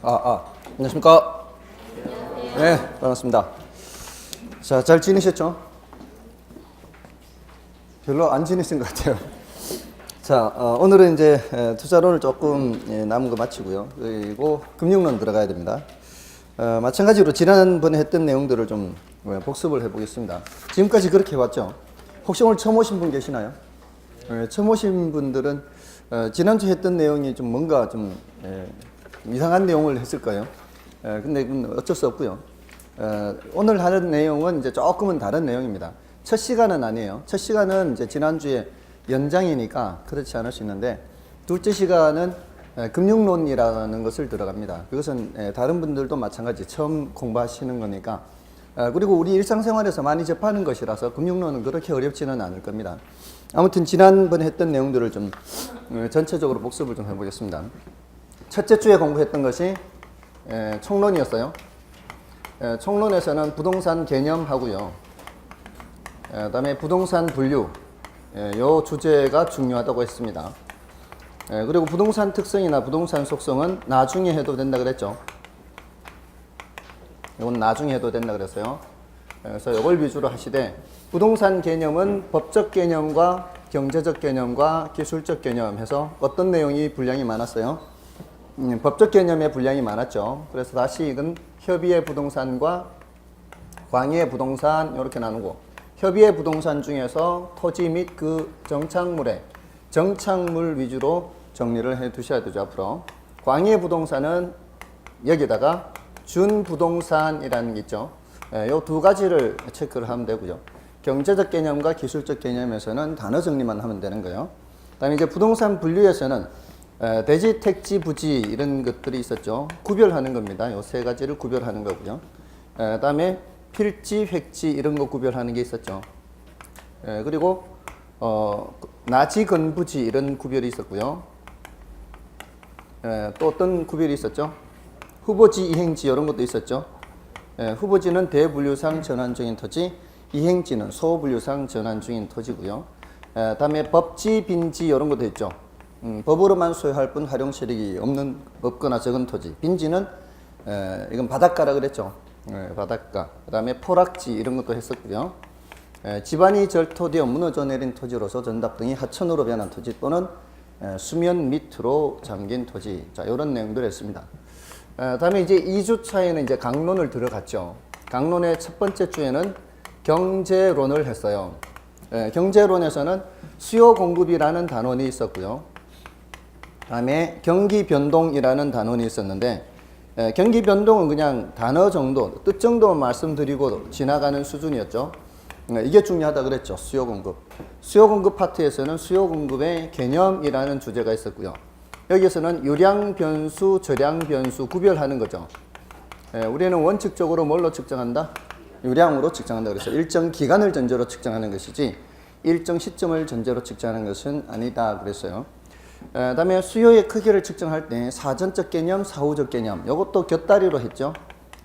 안녕하십니까? 네, 반갑습니다. 자, 잘 지내셨죠? 별로 안 지내신 것 같아요. 자, 오늘은 이제 투자론을 조금 남은 거 마치고요. 그리고 금융론 들어가야 됩니다. 마찬가지로 지난번에 했던 내용들을 좀 복습을 해보겠습니다. 지금까지 그렇게 해왔죠? 혹시 오늘 처음 오신 분 계시나요? 처음 오신 분들은 지난주에 했던 내용이 좀 뭔가 좀 이상한 내용을 했을까요? 근데 어쩔 수 없고요. 오늘 하는 내용은 이제 조금은 다른 내용입니다. 첫 시간은 아니에요. 첫 시간은 이제 지난주에 연장이니까 그렇지 않을 수 있는데, 둘째 시간은 금융론이라는 것을 들어갑니다. 그것은 다른 분들도 마찬가지 처음 공부하시는 거니까, 그리고 우리 일상생활에서 많이 접하는 것이라서 금융론은 그렇게 어렵지는 않을 겁니다. 아무튼 지난번에 했던 내용들을 좀 전체적으로 복습을 좀 해보겠습니다. 첫째 주에 공부했던 것이 총론이었어요. 총론에서는 부동산 개념하고요. 그다음에 부동산 분류, 이 주제가 중요하다고 했습니다. 그리고 부동산 특성이나 부동산 속성은 나중에 해도 된다 그랬죠. 이건 나중에 해도 된다 그랬어요. 그래서 이걸 위주로 하시되, 부동산 개념은 법적 개념과 경제적 개념과 기술적 개념 해서 어떤 내용이 분량이 많았어요? 법적 개념의 분량이 많았죠. 그래서 다시 이건 협의의 부동산과 광의의 부동산 이렇게 나누고, 협의의 부동산 중에서 토지 및 그 정착물 위주로 정리를 해 두셔야 되죠, 앞으로. 광의의 부동산은 여기다가 준부동산이라는 게 있죠. 이 두 가지를 체크를 하면 되고요. 경제적 개념과 기술적 개념에서는 단어 정리만 하면 되는 거예요. 그 다음에 이제 부동산 분류에서는 대지, 택지, 부지 이런 것들이 있었죠. 구별하는 겁니다. 이 세 가지를 구별하는 거고요. 그 다음에 필지, 획지 이런 거 구별하는 게 있었죠. 그리고 나지, 건부지 이런 구별이 있었고요. 또 어떤 구별이 있었죠? 후보지, 이행지 이런 것도 있었죠. 후보지는 대분류상 전환 중인 토지, 이행지는 소분류상 전환 중인 토지고요. 다음에 법지, 빈지 이런 것도 있죠. 법으로만 소유할 뿐 활용 세력이 없거나 적은 토지. 빈지는 이건 바닷가라 그랬죠. 바닷가. 그 다음에 포락지 이런 것도 했었고요. 지반이 절토되어 무너져 내린 토지로서 전답 등이 하천으로 변한 토지 또는 수면 밑으로 잠긴 토지. 자, 이런 내용들을 했습니다. 다음에 이제 2주차에는 이제 강론을 들어갔죠. 강론의 첫 번째 주에는 경제론을 했어요. 경제론에서는 수요 공급이라는 단원이 있었고요. 다음에 경기 변동이라는 단원이 있었는데, 경기 변동은 그냥 단어 정도, 뜻 정도만 말씀드리고 지나가는 수준이었죠. 이게 중요하다 그랬죠. 수요 공급. 수요 공급 파트에서는 수요 공급의 개념이라는 주제가 있었고요. 여기서는 유량 변수, 저량 변수 구별하는 거죠. 우리는 원칙적으로 뭘로 측정한다? 유량으로 측정한다 그래서 일정 기간을 전제로 측정하는 것이지 일정 시점을 전제로 측정하는 것은 아니다 그랬어요. 다음에 수요의 크기를 측정할 때 사전적 개념, 사후적 개념 이것도 곁다리로 했죠.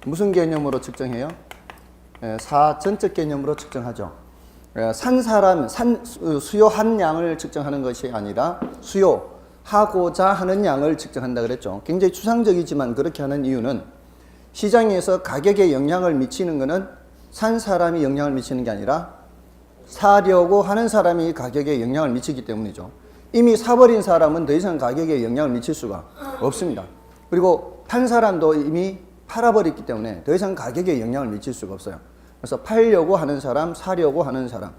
무슨 개념으로 측정해요? 사전적 개념으로 측정하죠. 수요한 양을 측정하는 것이 아니라 수요하고자 하는 양을 측정한다 그랬죠. 굉장히 추상적이지만 그렇게 하는 이유는 시장에서 가격에 영향을 미치는 것은 산 사람이 영향을 미치는 게 아니라 사려고 하는 사람이 가격에 영향을 미치기 때문이죠. 이미 사버린 사람은 더 이상 가격에 영향을 미칠 수가 없습니다. 그리고 판 사람도 이미 팔아버렸기 때문에 더 이상 가격에 영향을 미칠 수가 없어요. 그래서 팔려고 하는 사람, 사려고 하는 사람,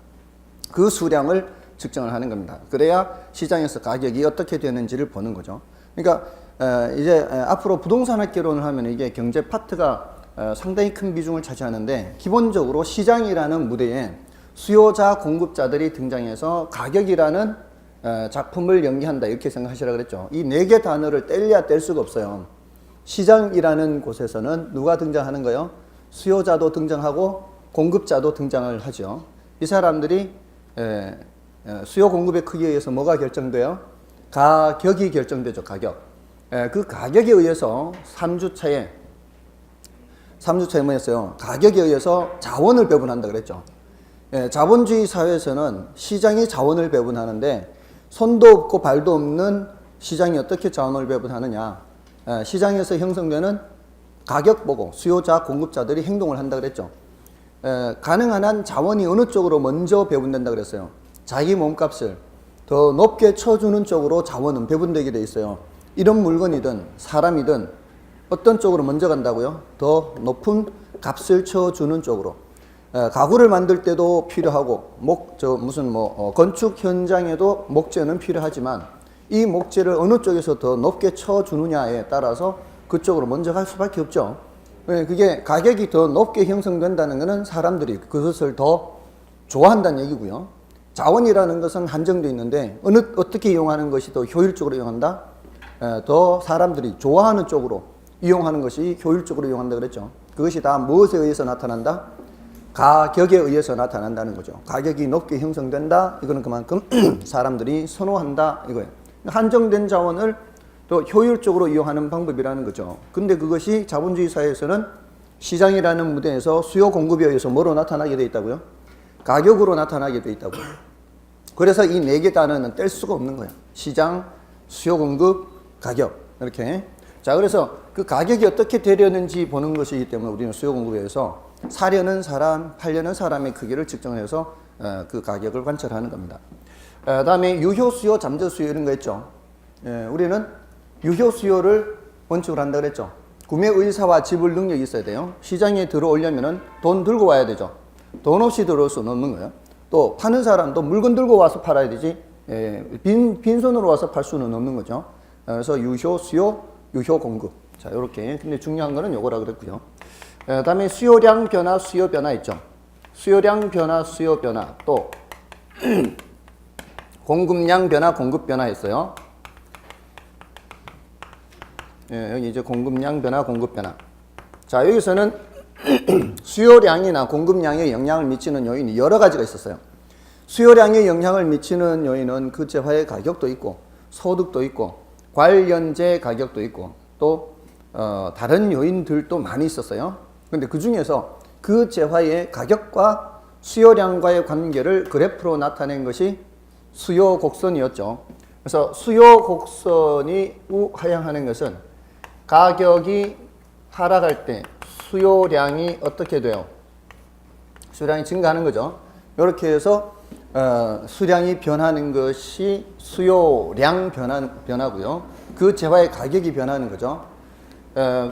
그 수량을 측정을 하는 겁니다. 그래야 시장에서 가격이 어떻게 되는지를 보는 거죠. 그러니까 이제 앞으로 부동산 학개론을 하면 이게 경제 파트가 상당히 큰 비중을 차지하는데, 기본적으로 시장이라는 무대에 수요자, 공급자들이 등장해서 가격이라는 작품을 연기한다 이렇게 생각하시라 그랬죠. 이 네 개 단어를 뗄래야 뗄 수가 없어요. 시장이라는 곳에서는 누가 등장하는 거예요? 수요자도 등장하고 공급자도 등장을 하죠. 이 사람들이 수요 공급의 크기에 의해서 뭐가 결정돼요? 가격이 결정되죠. 가격. 그 가격에 의해서 3주차에 뭐였어요? 가격에 의해서 자원을 배분한다 그랬죠. 자본주의 사회에서는 시장이 자원을 배분하는데, 손도 없고 발도 없는 시장이 어떻게 자원을 배분하느냐? 시장에서 형성되는 가격 보고 수요자, 공급자들이 행동을 한다 그랬죠. 가능한 한 자원이 어느 쪽으로 먼저 배분된다 그랬어요. 자기 몸값을 더 높게 쳐주는 쪽으로 자원은 배분되게 돼 있어요. 이런 물건이든 사람이든 어떤 쪽으로 먼저 간다고요? 더 높은 값을 쳐주는 쪽으로. 가구를 만들 때도 필요하고 건축 현장에도 목재는 필요하지만 이 목재를 어느 쪽에서 더 높게 쳐주느냐에 따라서 그쪽으로 먼저 갈 수밖에 없죠. 그게 가격이 더 높게 형성된다는 것은 사람들이 그것을 더 좋아한다는 얘기고요. 자원이라는 것은 한정되어 있는데 어떻게 이용하는 것이 더 효율적으로 이용한다? 더 사람들이 좋아하는 쪽으로 이용하는 것이 효율적으로 이용한다 그랬죠. 그것이 다 무엇에 의해서 나타난다? 가격에 의해서 나타난다는 거죠. 가격이 높게 형성된다. 이거는 그만큼 사람들이 선호한다 이거예요. 한정된 자원을 또 효율적으로 이용하는 방법이라는 거죠. 근데 그것이 자본주의 사회에서는 시장이라는 무대에서 수요 공급에 의해서 뭐로 나타나게 돼 있다고요? 가격으로 나타나게 돼 있다고요. 그래서 이 네 개 단어는 뗄 수가 없는 거예요. 시장, 수요 공급, 가격 이렇게. 자, 그래서 그 가격이 어떻게 되려는지 보는 것이기 때문에 우리는 수요 공급에 의해서 사려는 사람, 팔려는 사람의 크기를 측정해서 그 가격을 관찰하는 겁니다. 다음에 유효 수요, 잠재 수요 이런 거 있죠. 우리는 유효 수요를 원칙으로 한다 그랬죠. 구매 의사와 지불 능력이 있어야 돼요. 시장에 들어오려면은 돈 들고 와야 되죠. 돈 없이 들어올 수는 없는 거예요. 또 파는 사람도 물건 들고 와서 팔아야 되지 빈손으로 와서 팔 수는 없는 거죠. 그래서 유효 수요, 유효 공급. 자, 요렇게. 근데 중요한 거는 요거라 그랬고요. 다음에 수요량 변화, 수요 변화 있죠. 수요량 변화, 수요 변화. 또 공급량 변화, 공급 변화 있어요. 여기 이제 공급량 변화, 공급 변화. 자, 여기서는 수요량이나 공급량에 영향을 미치는 요인이 여러 가지가 있었어요. 수요량에 영향을 미치는 요인은 그 재화의 가격도 있고, 소득도 있고, 관련재 가격도 있고, 또 다른 요인들도 많이 있었어요. 근데 그 중에서 그 재화의 가격과 수요량과의 관계를 그래프로 나타낸 것이 수요 곡선이었죠. 그래서 수요 곡선이 우하향하는 것은 가격이 하락할 때 수요량이 어떻게 돼요? 수요량이 증가하는 거죠. 이렇게 해서 수량이 변하는 것이 수요량 변화고요. 그 재화의 가격이 변하는 거죠.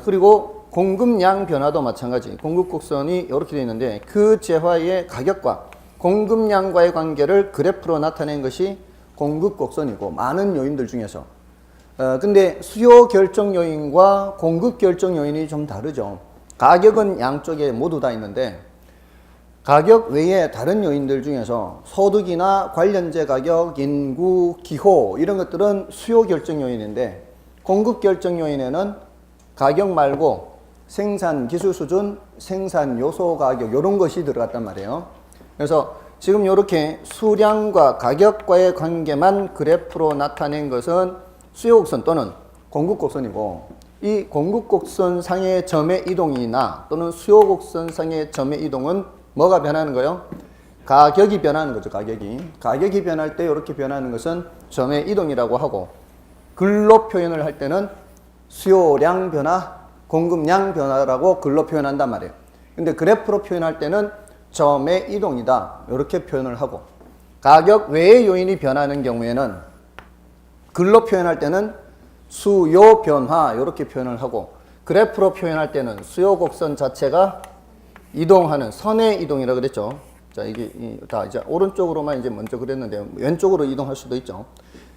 그리고 공급량 변화도 마찬가지. 공급 곡선이 이렇게 되어 있는데 그 재화의 가격과 공급량과의 관계를 그래프로 나타낸 것이 공급 곡선이고 많은 요인들 중에서 근데 수요 결정 요인과 공급 결정 요인이 좀 다르죠. 가격은 양쪽에 모두 다 있는데 가격 외에 다른 요인들 중에서 소득이나 관련재 가격, 인구, 기호 이런 것들은 수요 결정 요인인데 공급 결정 요인에는 가격 말고 생산 기술 수준, 생산 요소 가격 이런 것이 들어갔단 말이에요. 그래서 지금 이렇게 수량과 가격과의 관계만 그래프로 나타낸 것은 수요 곡선 또는 공급 곡선이고 이 공급 곡선 상의 점의 이동이나 또는 수요 곡선 상의 점의 이동은 뭐가 변하는 거예요? 가격이 변하는 거죠. 가격이 변할 때 이렇게 변하는 것은 점의 이동이라고 하고 글로 표현을 할 때는 수요량 변화, 공급량 변화라고 글로 표현한단 말이에요. 근데 그래프로 표현할 때는 점의 이동이다 이렇게 표현을 하고 가격 외의 요인이 변하는 경우에는 글로 표현할 때는 수요 변화 이렇게 표현을 하고 그래프로 표현할 때는 수요 곡선 자체가 이동하는 선의 이동이라고 그랬죠. 자, 이게 다 이제 오른쪽으로만 이제 먼저 그랬는데 왼쪽으로 이동할 수도 있죠.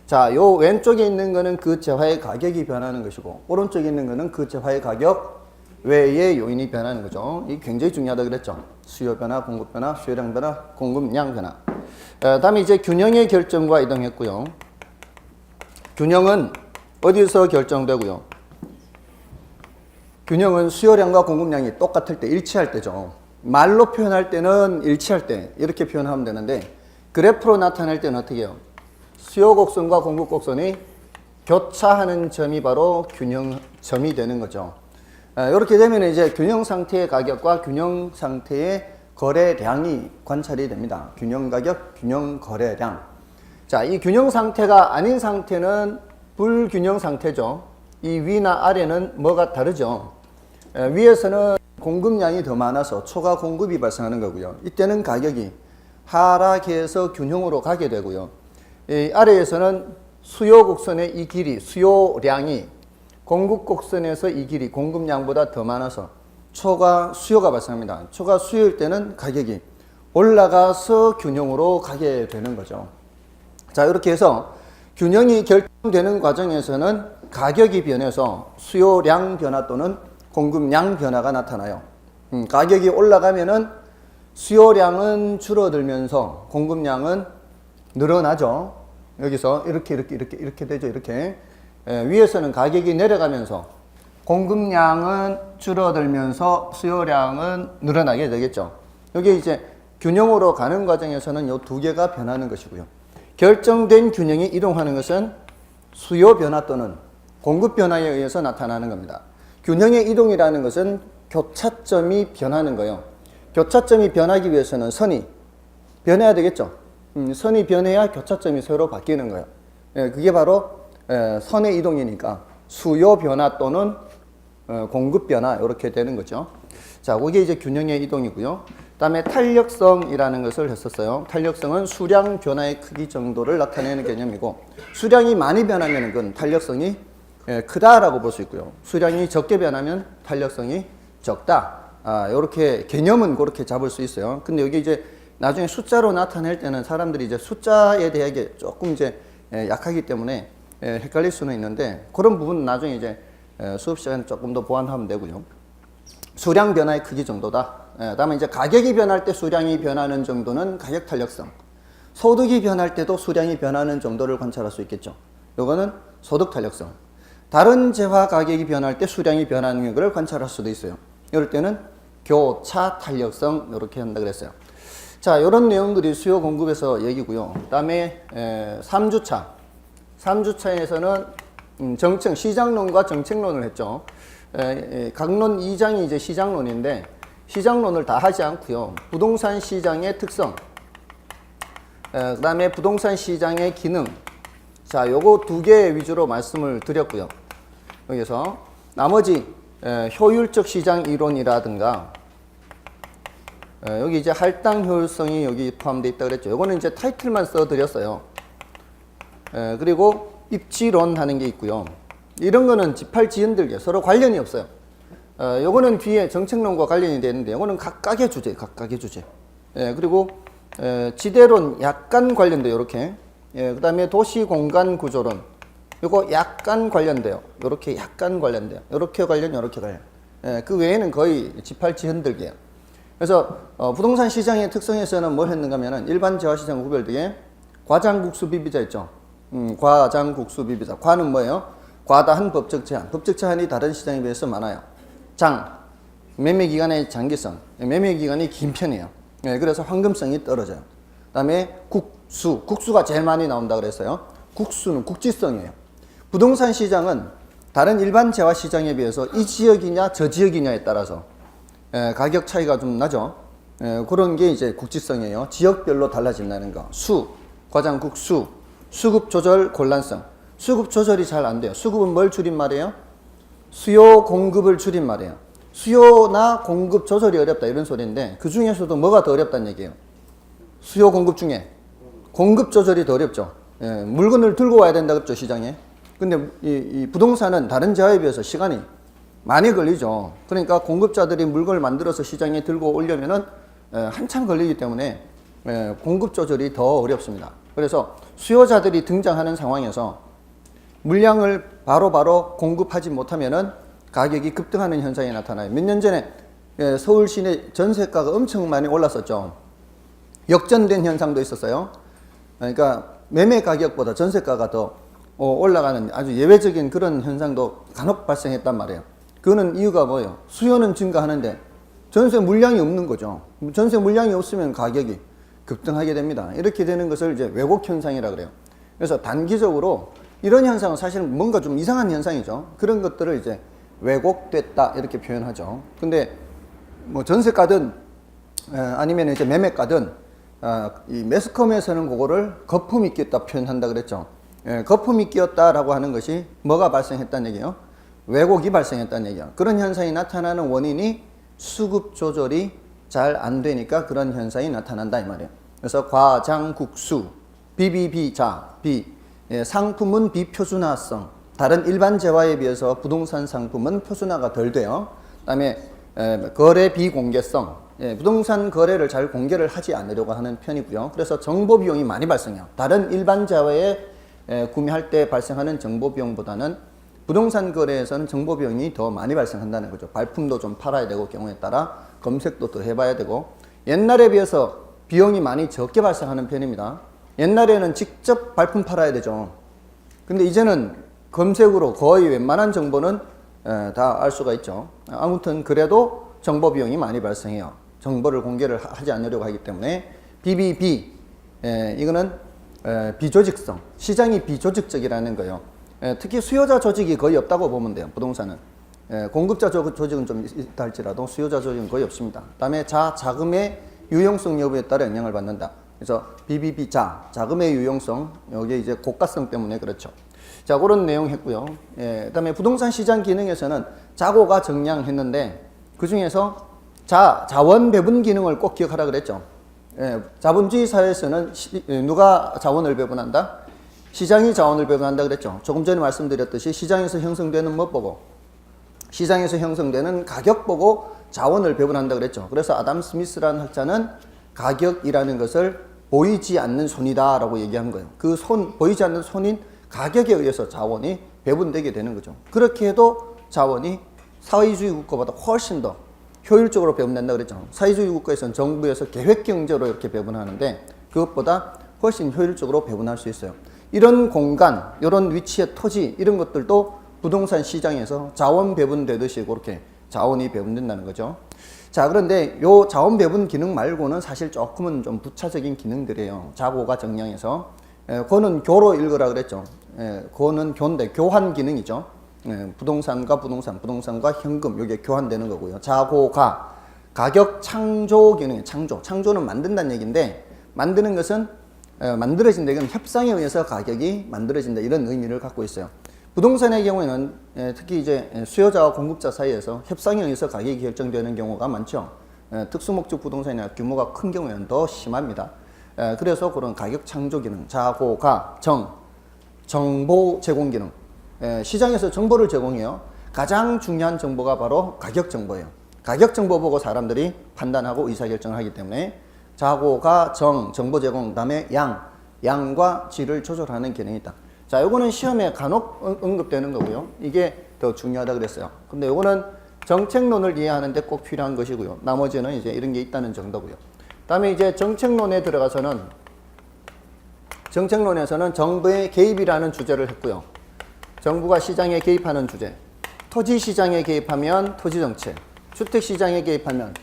자, 요 왼쪽에 있는 거는 그 재화의 가격이 변하는 것이고 오른쪽에 있는 거는 그 재화의 가격 외의 요인이 변하는 거죠. 이게 굉장히 중요하다 그랬죠. 수요 변화, 공급 변화, 수요량 변화, 공급량 변화. 다음에 이제 균형의 결정과 이동했고요. 균형은 어디서 결정되고요? 균형은 수요량과 공급량이 똑같을 때, 일치할 때죠. 말로 표현할 때는 일치할 때 이렇게 표현하면 되는데 그래프로 나타낼 때는 어떻게 해요? 수요 곡선과 공급 곡선이 교차하는 점이 바로 균형점이 되는 거죠. 이렇게 되면 이제 균형 상태의 가격과 균형 상태의 거래량이 관찰이 됩니다. 균형 가격, 균형 거래량. 자, 이 균형 상태가 아닌 상태는 불균형 상태죠. 이 위나 아래는 뭐가 다르죠? 위에서는 공급량이 더 많아서 초과 공급이 발생하는 거고요. 이때는 가격이 하락해서 균형으로 가게 되고요. 이 아래에서는 수요 곡선의 이 길이, 수요량이 공급 곡선에서 이 길이 공급량보다 더 많아서 초과 수요가 발생합니다. 초과 수요일 때는 가격이 올라가서 균형으로 가게 되는 거죠. 자, 이렇게 해서 균형이 결정되는 과정에서는 가격이 변해서 수요량 변화 또는 공급량 변화가 나타나요. 가격이 올라가면은 수요량은 줄어들면서 공급량은 늘어나죠. 여기서 이렇게 되죠. 이렇게. 위에서는 가격이 내려가면서 공급량은 줄어들면서 수요량은 늘어나게 되겠죠. 여기 이제 균형으로 가는 과정에서는 이 두 개가 변하는 것이고요. 결정된 균형이 이동하는 것은 수요 변화 또는 공급 변화에 의해서 나타나는 겁니다. 균형의 이동이라는 것은 교차점이 변하는 거예요. 교차점이 변하기 위해서는 선이 변해야 되겠죠. 선이 변해야 교차점이 서로 바뀌는 거예요. 그게 바로 선의 이동이니까 수요 변화 또는 공급 변화 이렇게 되는 거죠. 자, 그게 이제 균형의 이동이고요. 그다음에 탄력성이라는 것을 했었어요. 탄력성은 수량 변화의 크기 정도를 나타내는 개념이고, 수량이 많이 변하면 그건 탄력성이 크다라고 볼 수 있고요. 수량이 적게 변하면 탄력성이 적다. 이렇게 개념은 그렇게 잡을 수 있어요. 근데 여기 이제 나중에 숫자로 나타낼 때는 사람들이 이제 숫자에 대하게 조금 이제 약하기 때문에 헷갈릴 수는 있는데, 그런 부분은 나중에 이제 수업 시간에 조금 더 보완하면 되고요. 수량 변화의 크기 정도다. 다음에 이제 가격이 변할 때 수량이 변하는 정도는 가격 탄력성. 소득이 변할 때도 수량이 변하는 정도를 관찰할 수 있겠죠. 요거는 소득 탄력성. 다른 재화 가격이 변할 때 수량이 변하는 것을 관찰할 수도 있어요. 이럴 때는 교차 탄력성 이렇게 한다 그랬어요. 자, 이런 내용들이 수요 공급에서 얘기고요. 그다음에 3주차. 3주차에서는 정책, 시장론과 정책론을 했죠. 강론 2장이 이제 시장론인데, 시장론을 다 하지 않고요. 부동산 시장의 특성, 그 다음에 부동산 시장의 기능. 자, 요거 두 개 위주로 말씀을 드렸고요. 여기서 나머지 효율적 시장 이론이라든가, 여기 이제 할당 효율성이 여기 포함되어 있다 그랬죠. 요거는 이제 타이틀만 써 드렸어요. 그리고 입지론 하는 게 있고요. 이런 거는 지팔지연들게 서로 관련이 없어요. 요거는 뒤에 정책론과 관련이 되는데, 요거는 각각의 주제. 그리고 지대론 약간 관련돼요. 요렇게. 그 다음에 도시 공간 구조론. 요거 약간 관련돼요. 요렇게 약간 관련돼요. 요렇게 관련. 그 외에는 거의 지팔지연들게요. 그래서 부동산 시장의 특성에서는 뭘 했는가 하면은 일반 재화시장 구별되게 과장국수 비비자 있죠. 과장국수 비비자. 과는 뭐예요? 과다한 법적 제한. 법적 제한이 다른 시장에 비해서 많아요. 장, 매매 기간의 장기성. 매매 기간이 긴 편이에요. 그래서 황금성이 떨어져요. 그 다음에 국수가 제일 많이 나온다 그랬어요. 국수는 국지성이에요. 부동산 시장은 다른 일반 재화 시장에 비해서 이 지역이냐 저 지역이냐에 따라서 가격 차이가 좀 나죠. 그런 게 이제 국지성이에요. 지역별로 달라진다는 거. 과장국수, 수급 조절 곤란성. 수급 조절이 잘 안 돼요. 수급은 뭘 줄임말이에요? 수요 공급을 줄임말이에요. 수요나 공급 조절이 어렵다 이런 소리인데, 그 중에서도 뭐가 더 어렵다는 얘기예요? 수요 공급 중에 공급 조절이 더 어렵죠. 물건을 들고 와야 된다 그랬죠, 시장에. 근데 이 부동산은 다른 재화에 비해서 시간이 많이 걸리죠. 그러니까 공급자들이 물건을 만들어서 시장에 들고 오려면은 한참 걸리기 때문에 공급 조절이 더 어렵습니다. 그래서 수요자들이 등장하는 상황에서 물량을 바로바로 공급하지 못하면은 가격이 급등하는 현상이 나타나요. 몇 년 전에 서울 시내 전세가가 엄청 많이 올랐었죠. 역전된 현상도 있었어요. 그러니까 매매 가격보다 전세가가 더 올라가는 아주 예외적인 그런 현상도 간혹 발생했단 말이에요. 그거는 이유가 뭐예요? 수요는 증가하는데 전세 물량이 없는 거죠. 전세 물량이 없으면 가격이 급등하게 됩니다. 이렇게 되는 것을 이제 왜곡 현상이라 그래요. 그래서 단기적으로 이런 현상은 사실은 뭔가 좀 이상한 현상이죠. 그런 것들을 이제 왜곡됐다 이렇게 표현하죠. 근데 뭐 전세가든 아니면 이제 매매가든 이 매스컴에서는 그거를 거품이 끼었다 표현한다 그랬죠. 거품이 끼었다라고 하는 것이 뭐가 발생했다는 얘기예요? 왜곡이 발생했다는 얘기야. 그런 현상이 나타나는 원인이 수급 조절이 잘 안 되니까 그런 현상이 나타난다 이 말이에요. 그래서 과장국수, 비비비자, 상품은 비표준화성. 다른 일반 재화에 비해서 부동산 상품은 표준화가 덜 돼요. 그다음에 거래 비공개성. 부동산 거래를 잘 공개를 하지 않으려고 하는 편이고요. 그래서 정보 비용이 많이 발생해요. 다른 일반 재화에 구매할 때 발생하는 정보 비용보다는 부동산 거래에서는 정보 비용이 더 많이 발생한다는 거죠. 발품도 좀 팔아야 되고 경우에 따라 검색도 더 해봐야 되고 옛날에 비해서 비용이 많이 적게 발생하는 편입니다. 옛날에는 직접 발품 팔아야 되죠. 근데 이제는 검색으로 거의 웬만한 정보는 다 알 수가 있죠. 아무튼 그래도 정보 비용이 많이 발생해요. 정보를 공개를 하지 않으려고 하기 때문에 BBB 이거는 비조직성, 시장이 비조직적이라는 거예요. 특히 수요자 조직이 거의 없다고 보면 돼요. 부동산은 공급자 조직은 좀 있다 할지라도 수요자 조직은 거의 없습니다. 그다음에 자금의 유용성 여부에 따라 영향을 받는다. 그래서 BBB 자금의 유용성, 여기 이제 고가성 때문에 그렇죠. 자, 그런 내용 했고요. 그다음에 부동산 시장 기능에서는 자고가 정량했는데 그 중에서 자원 배분 기능을 꼭 기억하라 그랬죠. 자본주의 사회에서는 누가 자원을 배분한다? 시장이 자원을 배분한다 그랬죠. 조금 전에 말씀드렸듯이 시장에서 형성되는 뭐 보고? 시장에서 형성되는 가격 보고 자원을 배분한다 그랬죠. 그래서 아담 스미스라는 학자는 가격이라는 것을 보이지 않는 손이다 라고 얘기한 거예요. 그 보이지 않는 손인 가격에 의해서 자원이 배분되게 되는 거죠. 그렇게 해도 자원이 사회주의 국가보다 훨씬 더 효율적으로 배분된다 그랬죠. 사회주의 국가에서는 정부에서 계획 경제로 이렇게 배분하는데 그것보다 훨씬 효율적으로 배분할 수 있어요. 이런 공간, 이런 위치의 토지 이런 것들도 부동산 시장에서 자원 배분되듯이 그렇게 자원이 배분된다는 거죠. 자, 그런데 요 자원 배분 기능 말고는 사실 조금은 좀 부차적인 기능들이에요. 자고가 정량해서 그거는 교로 읽으라 그랬죠. 그거는 교인데 교환 기능이죠. 부동산과 부동산과 현금 이게 교환되는 거고요. 자고가 가격 창조 기능, 창조는 만든다는 얘기인데 만드는 것은 만들어진다. 이건 협상에 의해서 가격이 만들어진다 이런 의미를 갖고 있어요. 부동산의 경우에는 특히 이제 수요자와 공급자 사이에서 협상에 의해서 가격이 결정되는 경우가 많죠. 특수목적 부동산이나 규모가 큰 경우에는 더 심합니다. 그래서 그런 가격 창조 기능, 자고가 정보 제공 기능. 시장에서 정보를 제공해요. 가장 중요한 정보가 바로 가격 정보예요. 가격 정보 보고 사람들이 판단하고 의사결정을 하기 때문에 자고가 정보 제공, 그다음에 양과 질을 조절하는 기능이 있다. 자, 요거는 시험에 간혹 언급되는 거고요. 이게 더 중요하다 그랬어요. 근데 요거는 정책론을 이해하는데 꼭 필요한 것이고요. 나머지는 이제 이런 게 있다는 정도고요. 그다음에 이제 정책론에 들어가서는 정책론에서는 정부의 개입이라는 주제를 했고요. 정부가 시장에 개입하는 주제. 토지 시장에 개입하면 토지 정책, 주택 시장에 개입하면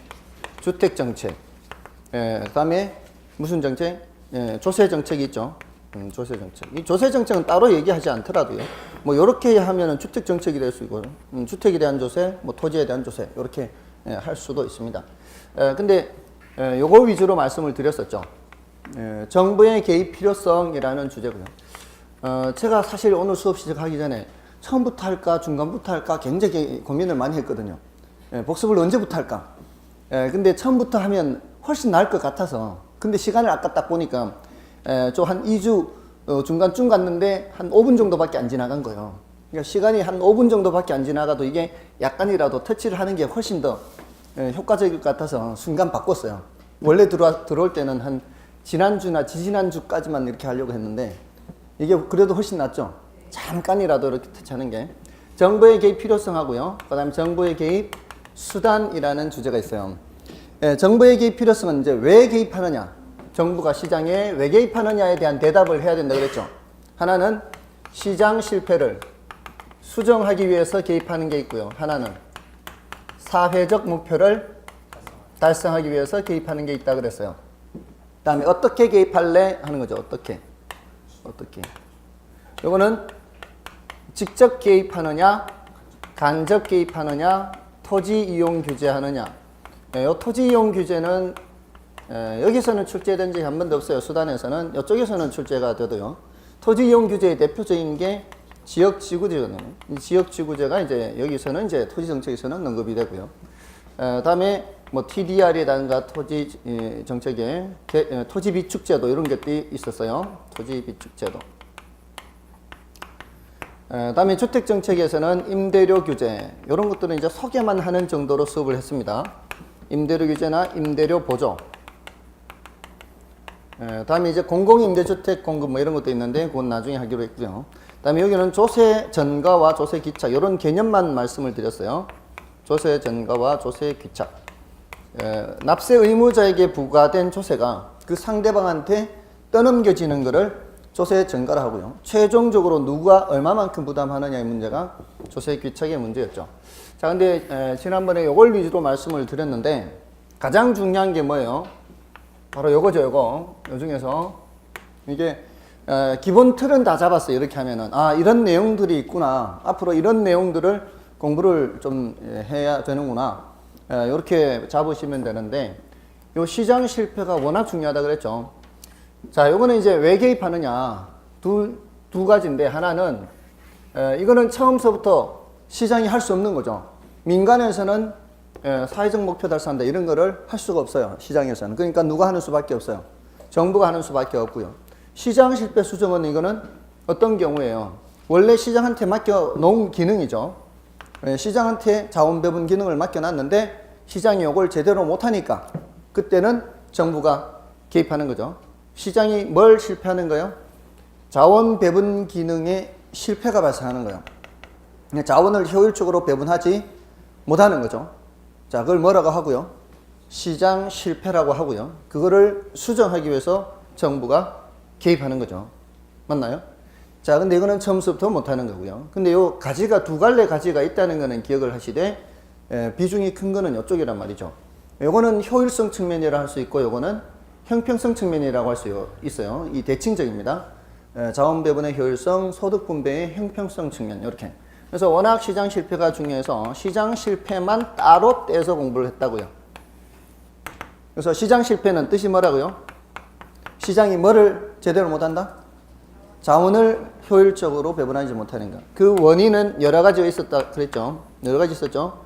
주택 정책. 그다음에 무슨 정책? 조세 정책이 있죠. 조세 정책. 이 조세 정책은 따로 얘기하지 않더라도요. 뭐 이렇게 하면은 주택 정책이 될 수 있고요. 주택에 대한 조세, 뭐 토지에 대한 조세 이렇게 할 수도 있습니다. 근데 요거 위주로 말씀을 드렸었죠. 정부의 개입 필요성이라는 주제고요. 제가 사실 오늘 수업 시작하기 전에 처음부터 할까 중간부터 할까 굉장히 고민을 많이 했거든요. 복습을 언제부터 할까? 근데 처음부터 하면 훨씬 나을 것 같아서 근데 시간을 아까 딱 보니까 좀 한 2주 중간쯤 갔는데 한 5분 정도밖에 안 지나간 거예요. 그러니까 시간이 한 5분 정도밖에 안 지나가도 이게 약간이라도 터치를 하는 게 훨씬 더 효과적일 것 같아서 순간 바꿨어요. 원래 들어올 때는 한 지난주나 지지난주까지만 이렇게 하려고 했는데 이게 그래도 훨씬 낫죠. 잠깐이라도 이렇게 터치하는 게. 정부의 개입 필요성하고요. 그 다음에 정부의 개입 수단이라는 주제가 있어요. 정부의 개입 필요성은 이제 왜 개입하느냐. 정부가 시장에 왜 개입하느냐에 대한 대답을 해야 된다 그랬죠. 하나는 시장 실패를 수정하기 위해서 개입하는 게 있고요. 하나는 사회적 목표를 달성하기 위해서 개입하는 게 있다 그랬어요. 그 다음에 어떻게 개입할래 하는 거죠. 어떻게. 요거는 직접 개입하느냐, 간접 개입하느냐, 토지 이용 규제하느냐. 요 토지 이용 규제는 여기서는 출제된 적이 한 번도 없어요. 수단에서는. 이쪽에서는 출제가 돼도요. 토지 이용 규제의 대표적인 게 지역지구제거든요. 이 지역지구제가 이제 여기서는 이제 토지정책에서는 언급이 되고요. 다음에 뭐 TDR이라든가 토지 정책에 토지 비축제도 이런 것들이 있었어요. 토지 비축제도. 다음에 주택정책에서는 임대료 규제 이런 것들은 이제 소개만 하는 정도로 수업을 했습니다. 임대료 규제나 임대료 보조. 다음에 이제 공공임대주택 공급 뭐 이런 것도 있는데 그건 나중에 하기로 했고요. 다음에 여기는 조세 전가와 조세 귀착 이런 개념만 말씀을 드렸어요. 조세 전가와 조세 귀착. 납세 의무자에게 부과된 조세가 그 상대방한테 떠넘겨지는 것을 조세 전가라 하고요. 최종적으로 누가 얼마만큼 부담하느냐의 문제가 조세 귀착의 문제였죠. 자, 근데 지난번에 이걸 위주로 말씀을 드렸는데 가장 중요한 게 뭐예요? 바로 요거죠, 요거. 요 중에서 이게 기본 틀은 다 잡았어요. 이렇게 하면은 이런 내용들이 있구나. 앞으로 이런 내용들을 공부를 좀 해야 되는구나. 이렇게 잡으시면 되는데 요 시장 실패가 워낙 중요하다 그랬죠. 자, 요거는 이제 왜 개입하느냐. 두 가지인데 하나는 이거는 처음서부터 시장이 할 수 없는 거죠. 민간에서는 사회적 목표 달성한다 이런 거를 할 수가 없어요. 시장에서는. 그러니까 누가 하는 수밖에 없어요. 정부가 하는 수밖에 없고요. 시장 실패 수정은 이거는 어떤 경우에요. 원래 시장한테 맡겨 놓은 기능이죠. 시장한테 자원 배분 기능을 맡겨놨는데 시장이 이걸 제대로 못하니까 그때는 정부가 개입하는 거죠. 시장이 뭘 실패하는 거예요? 자원 배분 기능에 실패가 발생하는 거예요. 자원을 효율적으로 배분하지 못하는 거죠. 자, 그걸 뭐라고 하고요? 시장 실패라고 하고요. 그거를 수정하기 위해서 정부가 개입하는 거죠. 맞나요? 자, 근데 이거는 처음부터 못하는 거고요. 근데 요 가지가 두 갈래 가지가 있다는 거는 기억을 하시되 비중이 큰 거는 이쪽이란 말이죠. 요거는 효율성 측면이라 할 수 있고 요거는 형평성 측면이라고 할 수 있어요. 이 대칭적입니다. 자원 배분의 효율성, 소득 분배의 형평성 측면 이렇게. 그래서 워낙 시장 실패가 중요해서 시장 실패만 따로 떼서 공부를 했다고요. 그래서 시장 실패는 뜻이 뭐라고요? 시장이 뭐를 제대로 못한다? 자원을 효율적으로 배분하지 못하는 것. 그 원인은 여러 가지가 있었다 그랬죠. 여러 가지 있었죠.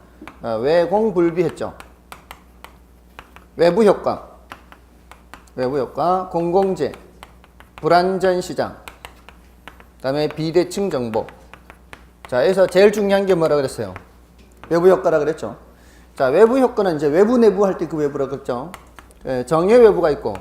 외공불비했죠. 외부 효과, 공공재, 불안전 시장, 그다음에 비대칭 정보. 자, 여기서 제일 중요한 게 뭐라 그랬어요? 외부 효과라 그랬죠. 자, 외부 효과는 이제 외부 내부 할 때 그 외부라 그랬죠. 정예 외부가 있고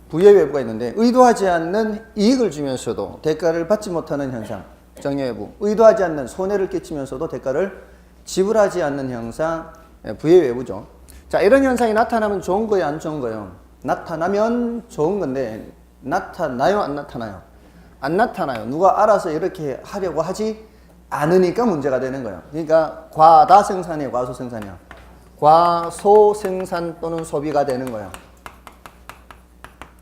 부의 외부가 있는데 의도하지 않는 이익을 주면서도 대가를 받지 못하는 현상, 정예 외부. 의도하지 않는 손해를 끼치면서도 대가를 지불하지 않는 현상, 부의 외부죠. 자, 이런 현상이 나타나면 좋은 거예요, 안 좋은 거예요? 나타나면 좋은 건데 나타나요, 안 나타나요? 안 나타나요. 누가 알아서 이렇게 하려고 하지 않으니까 문제가 되는 거예요. 그러니까 과다 생산이에요, 과소 생산이요. 과소 생산 또는 소비가 되는 거예요.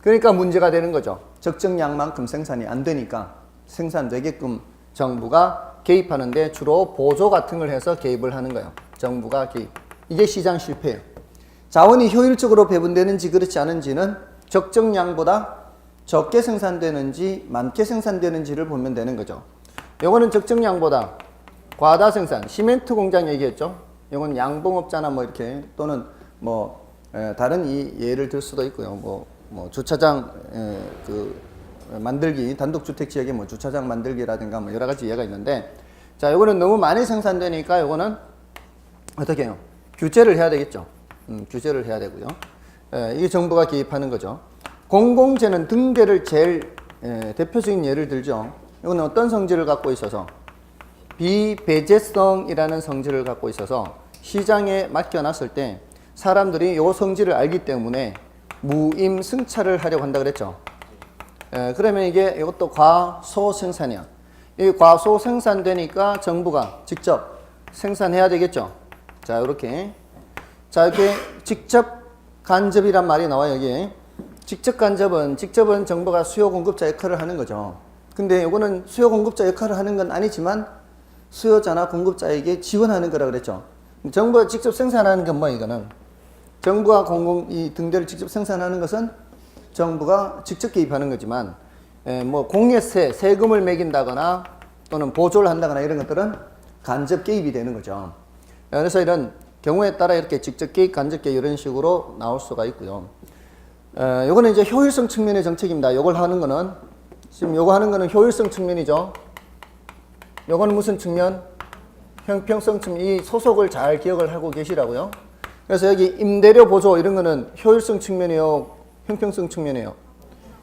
그러니까 문제가 되는 거죠. 적정량만큼 생산이 안 되니까 생산되게끔 정부가 개입하는데 주로 보조 같은 걸 해서 개입을 하는 거예요. 정부가 개입. 이게 시장 실패예요. 자원이 효율적으로 배분되는지 그렇지 않은지는 적정량보다 적게 생산되는지 많게 생산되는지를 보면 되는 거죠. 요거는 적정량보다 과다 생산, 시멘트 공장 얘기했죠. 요건 양봉업자나 뭐 이렇게 또는 뭐 다른 이 예를 들 수도 있고요. 뭐 주차장 그 만들기, 단독주택 지역에 뭐 주차장 만들기라든가 뭐 여러 가지 예가 있는데, 자, 요거는 너무 많이 생산되니까 요거는 어떻게 해요? 규제를 해야 되겠죠. 규제를 해야 되고요. 이게 정부가 개입하는 거죠. 공공재는 등대를 제일 대표적인 예를 들죠. 이거는 어떤 성질을 갖고 있어서 비배제성이라는 성질을 갖고 있어서 시장에 맡겨놨을 때 사람들이 이 성질을 알기 때문에 무임승차를 하려고 한다 그랬죠. 그러면 이것도 과소생산이야. 이 과소생산되니까 정부가 직접 생산해야 되겠죠. 자, 이렇게. 자, 이렇게 직접 간접이란 말이 나와요, 여기에. 직접 간접은 정부가 수요 공급자 역할을 하는 거죠. 근데 이거는 수요 공급자 역할을 하는 건 아니지만 수요자나 공급자에게 지원하는 거라 그랬죠. 정부가 직접 생산하는 건 뭐 이거는? 정부가 이 등대를 직접 생산하는 것은 정부가 직접 개입하는 거지만, 뭐 공예세, 세금을 매긴다거나 또는 보조를 한다거나 이런 것들은 간접 개입이 되는 거죠. 그래서 이런 경우에 따라 이렇게 직접 개입, 간접 개입 이런 식으로 나올 수가 있고요. 요거는 이제 효율성 측면의 정책입니다. 요걸 하는 거는 지금 요거 하는 거는 효율성 측면이죠. 요거는 무슨 측면? 형평성 측면. 이 소속을 잘 기억을 하고 계시라고요. 그래서 여기 임대료 보조 이런 거는 효율성 측면이에요, 형평성 측면이에요.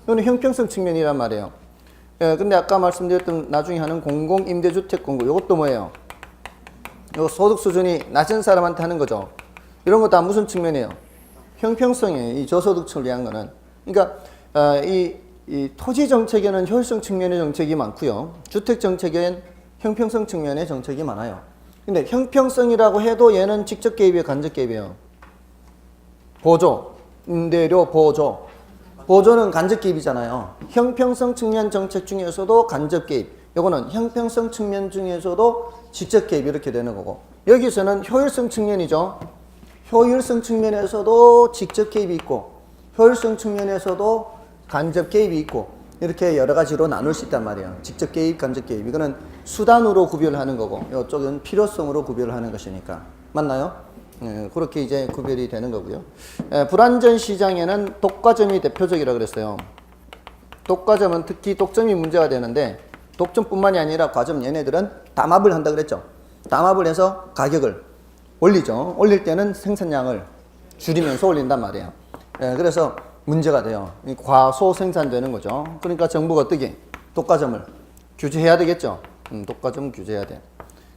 이거는 형평성 측면이란 말이에요. 근데 아까 말씀드렸던 나중에 하는 공공임대주택 공급 이것도 뭐예요? 요 소득 수준이 낮은 사람한테 하는 거죠. 이런 거 다 무슨 측면이에요? 형평성이에요. 이 저소득층을 위한 거는. 그러니까 이 토지 정책에는 효율성 측면의 정책이 많고요. 주택 정책엔 형평성 측면의 정책이 많아요. 근데 형평성이라고 해도 얘는 직접 개입이에요, 간접 개입이에요? 보조, 임대료 보조. 보조는 간접 개입이잖아요. 형평성 측면 정책 중에서도 간접 개입. 요거는 형평성 측면 중에서도 직접 개입 이렇게 되는 거고. 여기서는 효율성 측면이죠. 효율성 측면에서도 직접 개입이 있고 효율성 측면에서도 간접 개입이 있고 이렇게 여러 가지로 나눌 수 있단 말이에요. 직접 개입, 간접 개입. 이거는 수단으로 구별하는 거고 이쪽은 필요성으로 구별하는 것이니까. 맞나요? 그렇게 이제 구별이 되는 거고요. 불완전 시장에는 독과점이 대표적이라고 그랬어요. 독과점은 특히 독점이 문제가 되는데 독점뿐만이 아니라 과점 얘네들은 담합을 한다 그랬죠. 담합을 해서 가격을 올리죠. 올릴 때는 생산량을 줄이면서 올린단 말이에요. 그래서 문제가 돼요. 과소 생산되는 거죠. 그러니까 정부가 어떻게 독과점을 규제해야 되겠죠. 독과점 규제해야 돼.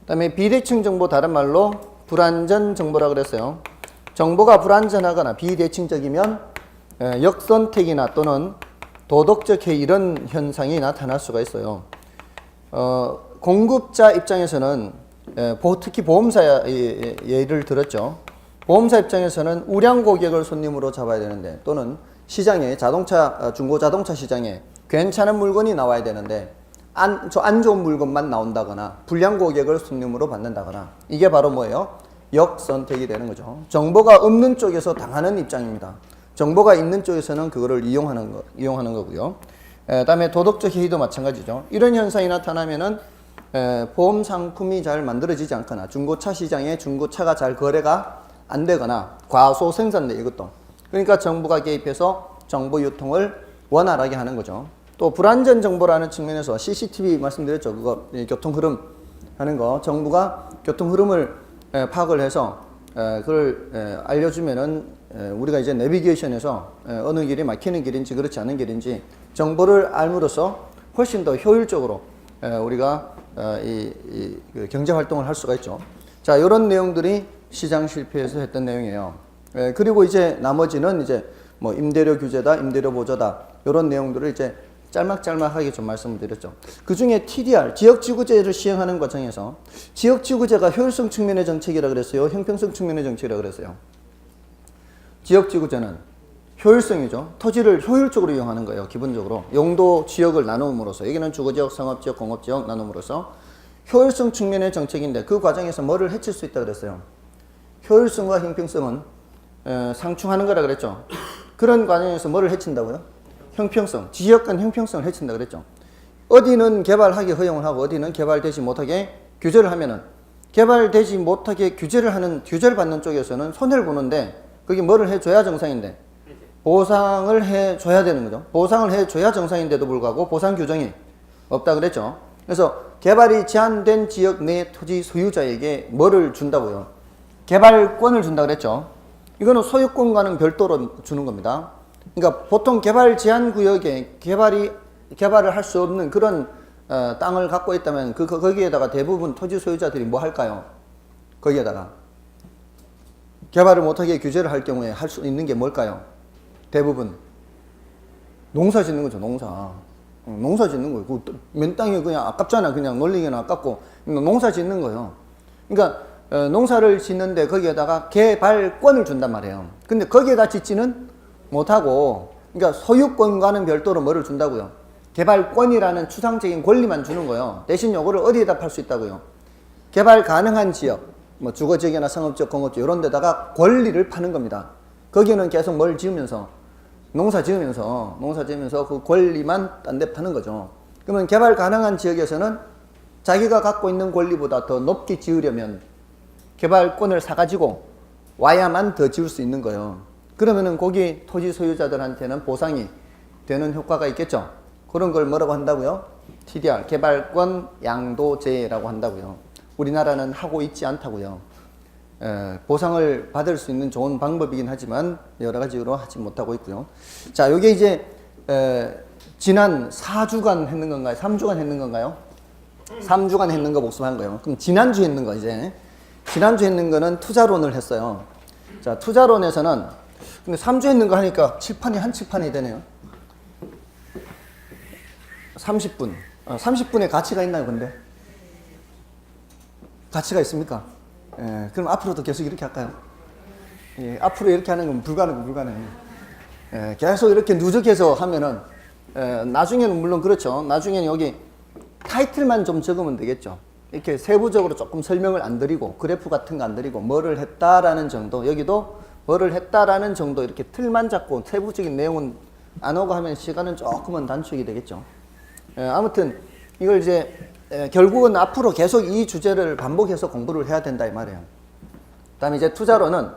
그다음에 비대칭 정보, 다른 말로 불완전 정보라 그랬어요. 정보가 불완전하거나 비대칭적이면 역선택이나 또는 도덕적 해이 이런 현상이 나타날 수가 있어요. 공급자 입장에서는 특히 보험사 예를 들었죠. 보험사 입장에서는 우량 고객을 손님으로 잡아야 되는데 또는 시장에 중고 자동차 시장에 괜찮은 물건이 나와야 되는데 안 좋은 물건만 나온다거나 불량 고객을 손님으로 받는다거나 이게 바로 뭐예요? 역선택이 되는 거죠. 정보가 없는 쪽에서 당하는 입장입니다. 정보가 있는 쪽에서는 그거를 이용하는 거고요. 그다음에 도덕적 해이도 마찬가지죠. 이런 현상이 나타나면은 보험 상품이 잘 만들어지지 않거나 중고차 시장에 중고차가 잘 거래가 안 되거나 과소 생산돼 이것도. 그러니까 정부가 개입해서 정보 유통을 원활하게 하는 거죠. 또 불완전 정보라는 측면에서 CCTV 말씀드렸죠. 그거 교통 흐름 하는 거. 정부가 교통 흐름을 파악을 해서 그걸 알려주면은 우리가 이제 내비게이션에서 어느 길이 막히는 길인지 그렇지 않은 길인지 정보를 알므로써 훨씬 더 효율적으로 우리가 그 경제 활동을 할 수가 있죠. 자, 이런 내용들이 시장 실패에서 했던 내용이에요. 그리고 이제 나머지는 이제 뭐 임대료 규제다, 임대료 보조다 이런 내용들을 이제 짤막짤막하게 좀 말씀을 드렸죠. 그 중에 TDR, 지역지구제를 시행하는 과정에서 지역지구제가 효율성 측면의 정책이라 그랬어요? 형평성 측면의 정책이라 그랬어요? 지역지구제는 효율성이죠. 토지를 효율적으로 이용하는 거예요. 기본적으로. 용도 지역을 나눔으로써 여기는 주거지역, 상업지역, 공업지역 나눔으로써 효율성 측면의 정책인데 그 과정에서 뭐를 해칠 수 있다고 그랬어요? 효율성과 형평성은 상충하는 거라 그랬죠. 그런 과정에서 뭐를 해친다고요? 형평성, 지역 간 형평성을 해친다 그랬죠. 어디는 개발하기 허용을 하고 어디는 개발되지 못하게 규제를 하면은 개발되지 못하게 규제를 받는 쪽에서는 손해를 보는데 그게 뭐를 해줘야 정상인데 보상을 해줘야 되는 거죠. 보상을 해줘야 정상인데도 불구하고 보상 규정이 없다 그랬죠. 그래서 개발이 제한된 지역 내 토지 소유자에게 뭐를 준다고요? 개발권을 준다 그랬죠. 이거는 소유권과는 별도로 주는 겁니다. 그러니까 보통 개발 제한 구역에 개발을 할 수 없는 그런 땅을 갖고 있다면 거기에다가 대부분 토지 소유자들이 뭐 할까요? 거기에다가 개발을 못하게 규제를 할 경우에 할 수 있는 게 뭘까요? 대부분 농사 짓는 거죠. 농사 짓는 거예요. 맨 땅이 그냥 아깝잖아. 그냥 놀리기는 아깝고 농사 짓는 거예요. 그러니까 농사를 짓는데 거기에다가 개발권을 준단 말이에요. 근데 거기에다 짓지는 못하고, 그러니까 소유권과는 별도로 뭐를 준다고요? 개발권이라는 추상적인 권리만 주는 거예요. 대신 요거를 어디에다 팔 수 있다고요? 개발 가능한 지역, 뭐 주거지역이나 상업지역, 공업지역 이런 데다가 권리를 파는 겁니다. 거기는 계속 뭘 지으면서 농사 지으면서 그 권리만 딴 데 파는 거죠. 그러면 개발 가능한 지역에서는 자기가 갖고 있는 권리보다 더 높게 지으려면 개발권을 사가지고 와야만 더 지을 수 있는 거예요. 그러면은 거기 토지 소유자들한테는 보상이 되는 효과가 있겠죠. 그런 걸 뭐라고 한다고요? TDR, 개발권 양도제라고 한다고요. 우리나라는 하고 있지 않다고요. 보상을 받을 수 있는 좋은 방법이긴 하지만 여러 가지로 하지 못하고 있고요. 자, 요게 이제 지난 4주간 했는 건가요? 3주간 했는 건가요? 3주간 했는 거 복습한 거예요. 그럼 지난주 했는 거 이제 지난주 했는 거는 투자론을 했어요. 자, 투자론에서는 근데 3주 했는 거 하니까 칠판이 한 칠판이 되네요. 30분. 30분에 가치가 있나요, 근데? 가치가 있습니까? 예, 그럼 앞으로도 계속 이렇게 할까요? 예, 앞으로 이렇게 하는 건 불가능해요. 예, 계속 이렇게 누적해서 하면은, 나중에는 물론 그렇죠. 나중에는 여기 타이틀만 좀 적으면 되겠죠. 이렇게 세부적으로 조금 설명을 안 드리고, 그래프 같은 거 안 드리고, 뭐를 했다라는 정도, 여기도 뭐를 했다라는 정도 이렇게 틀만 잡고 세부적인 내용은 안 오고 하면 시간은 조금은 단축이 되겠죠. 아무튼 이걸 이제 결국은 앞으로 계속 이 주제를 반복해서 공부를 해야 된다 이 말이에요. 그 다음에 이제 투자론은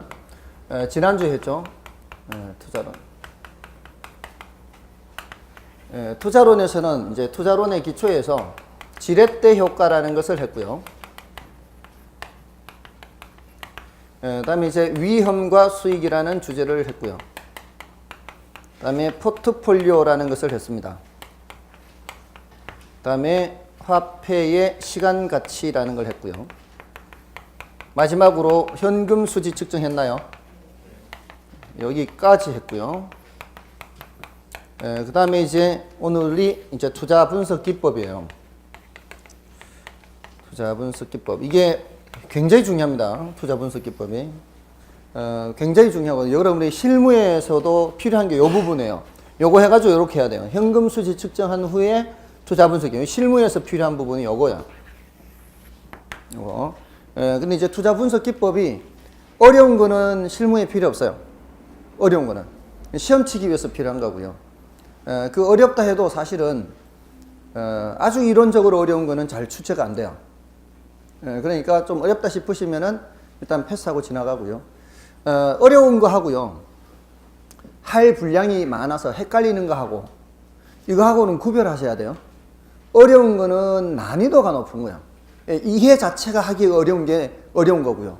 지난주에 했죠. 투자론. 투자론에서는 이제 투자론의 기초에서 지렛대 효과라는 것을 했고요. 그 다음에 이제 위험과 수익이라는 주제를 했고요. 그 다음에 포트폴리오라는 것을 했습니다. 그 다음에 화폐의 시간 가치라는 걸 했고요. 마지막으로 현금 수지 측정했나요? 여기까지 했고요. 그 다음에 이제 오늘이 이제 투자 분석 기법이에요. 투자 분석 기법. 이게 굉장히 중요합니다. 투자 분석 기법이. 굉장히 중요하거든요. 여러분들이 실무에서도 필요한 게 이 부분이에요. 요거 해가지고 이렇게 해야 돼요. 현금 수지 측정한 후에 투자 분석이에요. 실무에서 필요한 부분이 요거야. 요거. 근데 이제 투자 분석 기법이 어려운 거는 실무에 필요 없어요. 어려운 거는. 시험 치기 위해서 필요한 거고요. 그 어렵다 해도 사실은 아주 이론적으로 어려운 거는 잘 추체가 안 돼요. 그러니까 좀 어렵다 싶으시면은 일단 패스하고 지나가고요. 어려운 거 하고요. 할 분량이 많아서 헷갈리는 거 하고 이거 하고는 구별하셔야 돼요. 어려운 거는 난이도가 높은 거야. 이해 자체가 하기 어려운 게 어려운 거고요.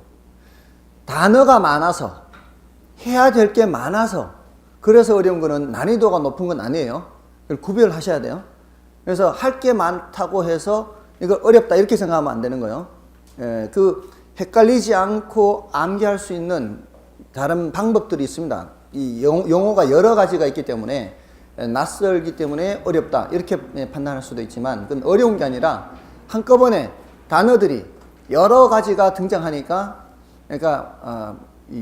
단어가 많아서 해야 될 게 많아서 그래서 어려운 거는 난이도가 높은 건 아니에요. 그걸 구별하셔야 돼요. 그래서 할 게 많다고 해서 이걸 어렵다 이렇게 생각하면 안 되는 거예요. 그 헷갈리지 않고 암기할 수 있는 다른 방법들이 있습니다. 이 용어가 여러 가지가 있기 때문에 낯설기 때문에 어렵다 이렇게 판단할 수도 있지만 그건 어려운 게 아니라 한꺼번에 단어들이 여러 가지가 등장하니까 그러니까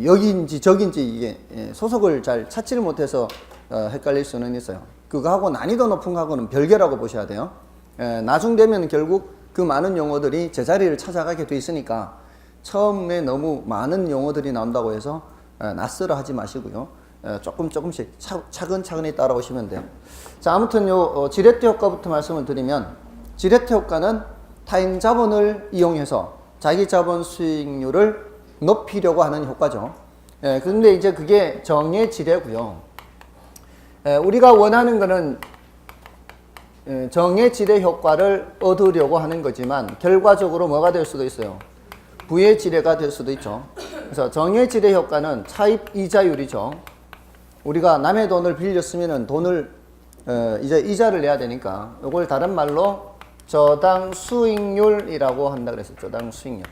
여기인지 저기인지 이게 소속을 잘 찾지를 못해서 헷갈릴 수는 있어요. 그거하고 난이도 높은 거하고는 별개라고 보셔야 돼요. 나중 되면 결국 그 많은 용어들이 제자리를 찾아가게 돼 있으니까 처음에 너무 많은 용어들이 나온다고 해서 낯설어 하지 마시고요. 조금씩 차근차근히 따라오시면 돼요. 자, 아무튼 요 지렛대 효과부터 말씀을 드리면 지렛대 효과는 타인 자본을 이용해서 자기 자본 수익률을 높이려고 하는 효과죠. 근데 이제 그게 정의 지뢰고요. 우리가 원하는 거는 정의 지뢰 효과를 얻으려고 하는 거지만 결과적으로 뭐가 될 수도 있어요. 부의 지뢰가 될 수도 있죠. 그래서 정의 지뢰 효과는 차입 이자율이죠. 우리가 남의 돈을 빌렸으면 돈을 이제 이자를 내야 되니까 이걸 다른 말로 저당 수익률이라고 한다 그랬어요. 저당 수익률.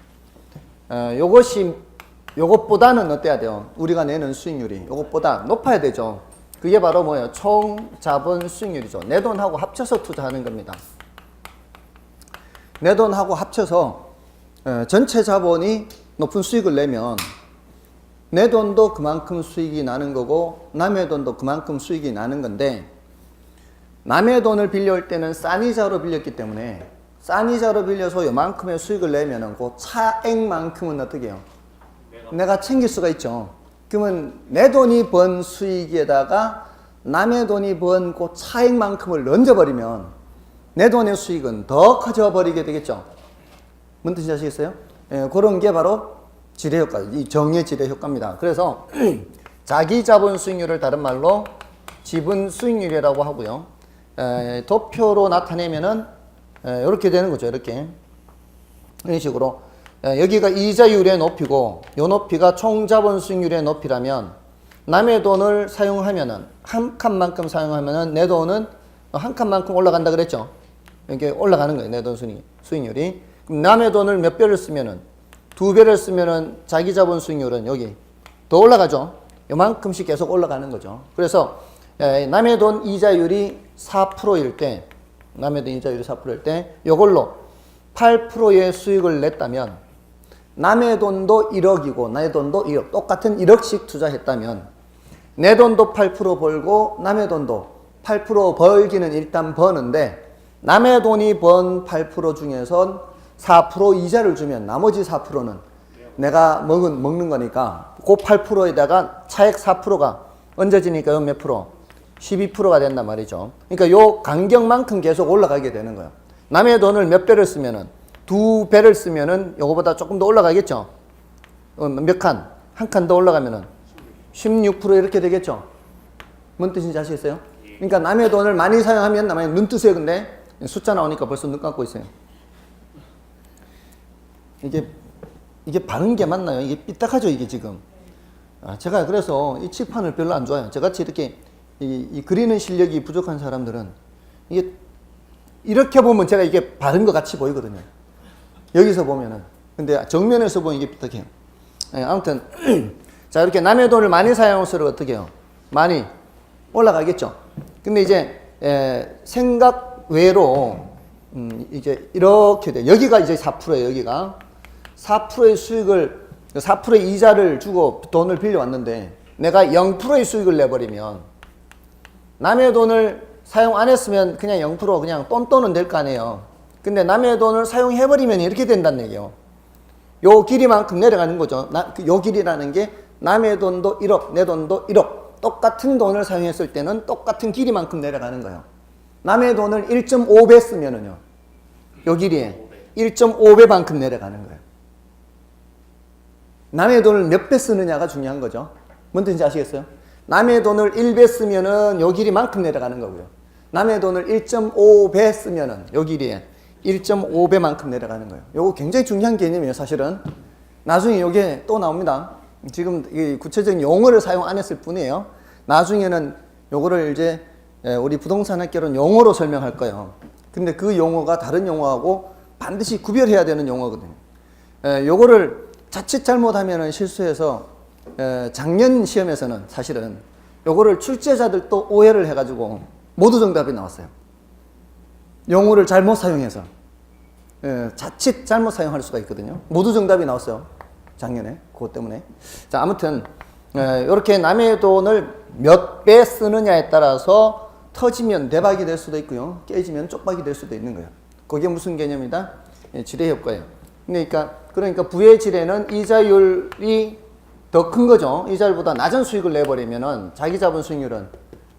요것보다는 어때야 돼요? 우리가 내는 수익률이 요것보다 높아야 되죠. 그게 바로 뭐예요? 총 자본 수익률이죠. 내 돈하고 합쳐서 투자하는 겁니다. 내 돈하고 합쳐서 전체 자본이 높은 수익을 내면 내 돈도 그만큼 수익이 나는 거고 남의 돈도 그만큼 수익이 나는 건데 남의 돈을 빌려올 때는 싼 이자로 빌렸기 때문에 싼 이자로 빌려서 요만큼의 수익을 내면은 그 차액만큼은 어떻게 해요? 내가 챙길 수가 있죠. 그러면 내 돈이 번 수익에다가 남의 돈이 번 그 차액만큼을 얹어버리면 내 돈의 수익은 더 커져 버리게 되겠죠. 뭔 뜻인지 아시겠어요? 예, 그런 게 바로 지뢰 효과, 이 정의 지뢰 효과입니다. 그래서 자기 자본 수익률을 다른 말로 지분 수익률이라고 하고요. 도표로 나타내면은 이렇게 되는 거죠. 이렇게 이런 식으로 여기가 이자율의 높이고 요 높이가 총 자본 수익률의 높이라면 남의 돈을 사용하면은 한 칸만큼 사용하면은 내 돈은 한 칸만큼 올라간다 그랬죠. 이렇게 올라가는 거예요. 내 돈 수익률이. 그럼 남의 돈을 몇 배를 쓰면은 2배를 쓰면은 자기 자본 수익률은 여기 더 올라가죠. 요만큼씩 계속 올라가는 거죠. 그래서 남의 돈 이자율이 4%일 때, 남의 돈 이자율이 4%일 때 요걸로 8%의 수익을 냈다면 남의 돈도 1억이고 내 돈도 1억, 똑같은 1억씩 투자했다면 내 돈도 8% 벌고 남의 돈도 8% 벌기는 일단 버는데 남의 돈이 번 8% 중에선 4% 이자를 주면 나머지 4%는 내가 먹는 거니까 그 8%에다가 차액 4%가 얹어지니까 요 몇 프로? 12%가 된단 말이죠. 그러니까 요 간격만큼 계속 올라가게 되는 거예요. 남의 돈을 몇 배를 쓰면은 2배를 쓰면은 요거보다 조금 더 올라가겠죠. 몇 칸? 한 칸 더 올라가면은 16% 이렇게 되겠죠. 뭔 뜻인지 아시겠어요? 그러니까 남의 돈을 많이 사용하면 남의 눈 뜨세요. 근데 숫자 나오니까 벌써 눈 감고 있어요. 이게 바른 게 맞나요? 이게 삐딱하죠, 이게 지금. 제가 그래서 이 칠판을 별로 안 좋아해요. 저같이 이렇게 이 그리는 실력이 부족한 사람들은 이게 이렇게 보면 제가 이게 바른 것 같이 보이거든요. 여기서 보면은. 근데 정면에서 보면 이게 삐딱해요. 아무튼 자, 이렇게 남의 돈을 많이 사용할수록 어떻게 해요? 많이 올라가겠죠. 근데 이제 생각 외로 이제 이렇게 돼. 여기가 이제 4%예요. 여기가 4%의 수익을 4%의 이자를 주고 돈을 빌려왔는데 내가 0%의 수익을 내버리면 남의 돈을 사용 안 했으면 그냥 0% 그냥 똔똔은 될 거 아니에요. 근데 남의 돈을 사용해버리면 이렇게 된다는 얘기예요. 요 길이만큼 내려가는 거죠. 요 길이라는 게 남의 돈도 1억, 내 돈도 1억. 똑같은 돈을 사용했을 때는 똑같은 길이만큼 내려가는 거예요. 남의 돈을 1.5배 쓰면은요. 요 길이에 1.5배만큼 내려가는 거예요. 남의 돈을 몇 배 쓰느냐가 중요한 거죠. 뭔 뜻인지 아시겠어요? 남의 돈을 1배 쓰면은 요 길이만큼 내려가는 거고요. 남의 돈을 1.5배 쓰면은 요 길이에 1.5배만큼 내려가는 거예요. 요거 굉장히 중요한 개념이에요, 사실은. 나중에 요게 또 나옵니다. 지금 이 구체적인 용어를 사용 안 했을 뿐이에요. 나중에는 요거를 이제 우리 부동산 학교는 용어로 설명할 거예요. 근데 그 용어가 다른 용어하고 반드시 구별해야 되는 용어거든요. 요거를 자칫 잘못하면 실수해서 작년 시험에서는 사실은 요거를 출제자들도 오해를 해가지고 모두 정답이 나왔어요. 용어를 잘못 사용해서 자칫 잘못 사용할 수가 있거든요. 모두 정답이 나왔어요. 작년에 그것 때문에. 자, 아무튼 이렇게 남의 돈을 몇 배 쓰느냐에 따라서 터지면 대박이 될 수도 있고요. 깨지면 쪽박이 될 수도 있는 거예요. 그게 무슨 개념이다? 지뢰 효과예요. 그러니까 부의 지뢰는 이자율이 더 큰 거죠. 이자율보다 낮은 수익을 내버리면은 자기 자본 수익률은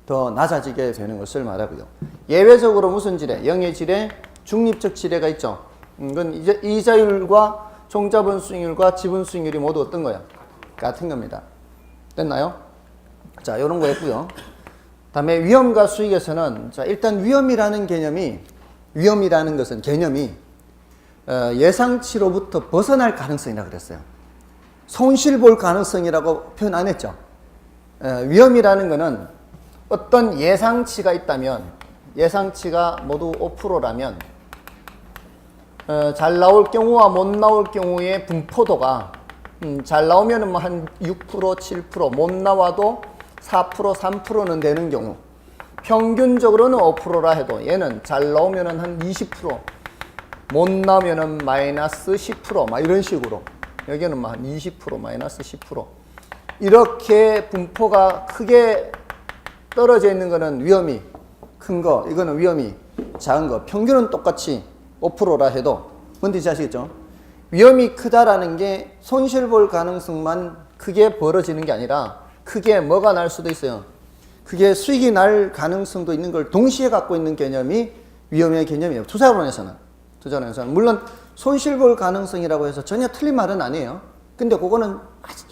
더 낮아지게 되는 것을 말하고요. 예외적으로 무슨 지뢰? 영의 지뢰, 중립적 지뢰가 있죠. 이건 이자율과 총자본 수익률과 지분 수익률이 모두 어떤 거예요? 같은 겁니다. 됐나요? 자, 이런 거였고요. 다음에 위험과 수익에서는 자, 일단 위험이라는 것은 개념이 예상치로부터 벗어날 가능성이라고 그랬어요. 손실 볼 가능성이라고 표현 안 했죠. 위험이라는 거는 어떤 예상치가 있다면 예상치가 모두 5%라면 잘 나올 경우와 못 나올 경우의 분포도가 잘 나오면 뭐 한 6%, 7%, 못 나와도 4%, 3%는 되는 경우, 평균적으로는 5%라 해도 얘는 잘 나오면 한 20%, 못 나오면 마이너스 10%, 막 이런 식으로. 여기는 뭐 한 20%, 마이너스 10%. 이렇게 분포가 크게 떨어져 있는 거는 위험이 큰 거, 이거는 위험이 작은 거. 평균은 똑같이 5%라 해도, 뭔지 아시겠죠? 위험이 크다라는 게 손실 볼 가능성만 크게 벌어지는 게 아니라 크게 뭐가 날 수도 있어요. 그게 수익이 날 가능성도 있는 걸 동시에 갖고 있는 개념이 위험의 개념이에요. 투자론에서는. 물론 손실 볼 가능성이라고 해서 전혀 틀린 말은 아니에요. 근데 그거는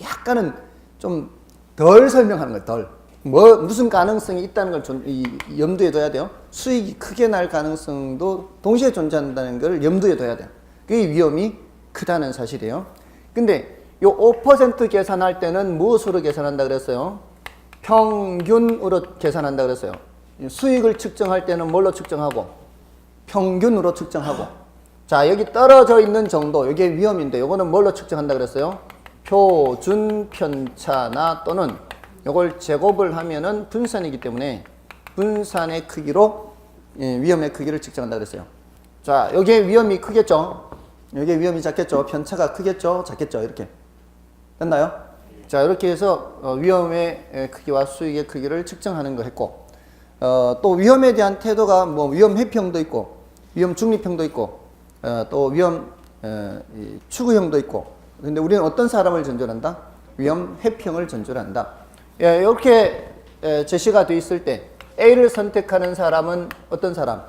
약간은 좀 덜 설명하는 거예요. 덜. 무슨 가능성이 있다는 걸 염두에 둬야 돼요. 수익이 크게 날 가능성도 동시에 존재한다는 걸 염두에 둬야 돼요. 그게 위험이 크다는 사실이에요. 근데 요 5% 계산할 때는 무엇으로 계산한다 그랬어요? 평균으로 계산한다 그랬어요. 수익을 측정할 때는 뭘로 측정하고? 평균으로 측정하고. 자, 여기 떨어져 있는 정도, 이게 위험인데 요거는 뭘로 측정한다 그랬어요? 표준 편차나 또는 요걸 제곱을 하면은 분산이기 때문에 분산의 크기로 위험의 크기를 측정한다 그랬어요. 자, 여기에 위험이 크겠죠? 여기에 위험이 작겠죠? 편차가 크겠죠? 작겠죠? 이렇게. 됐나요? 자, 이렇게 해서 위험의 크기와 수익의 크기를 측정하는 거 했고, 또 위험에 대한 태도가 뭐 위험 회평도 있고, 위험 중립형도 있고, 또 위험 추구형도 있고. 근데 우리는 어떤 사람을 전제한다? 위험 회평을 전제한다. 이렇게 제시가 되어 있을 때 A를 선택하는 사람은 어떤 사람?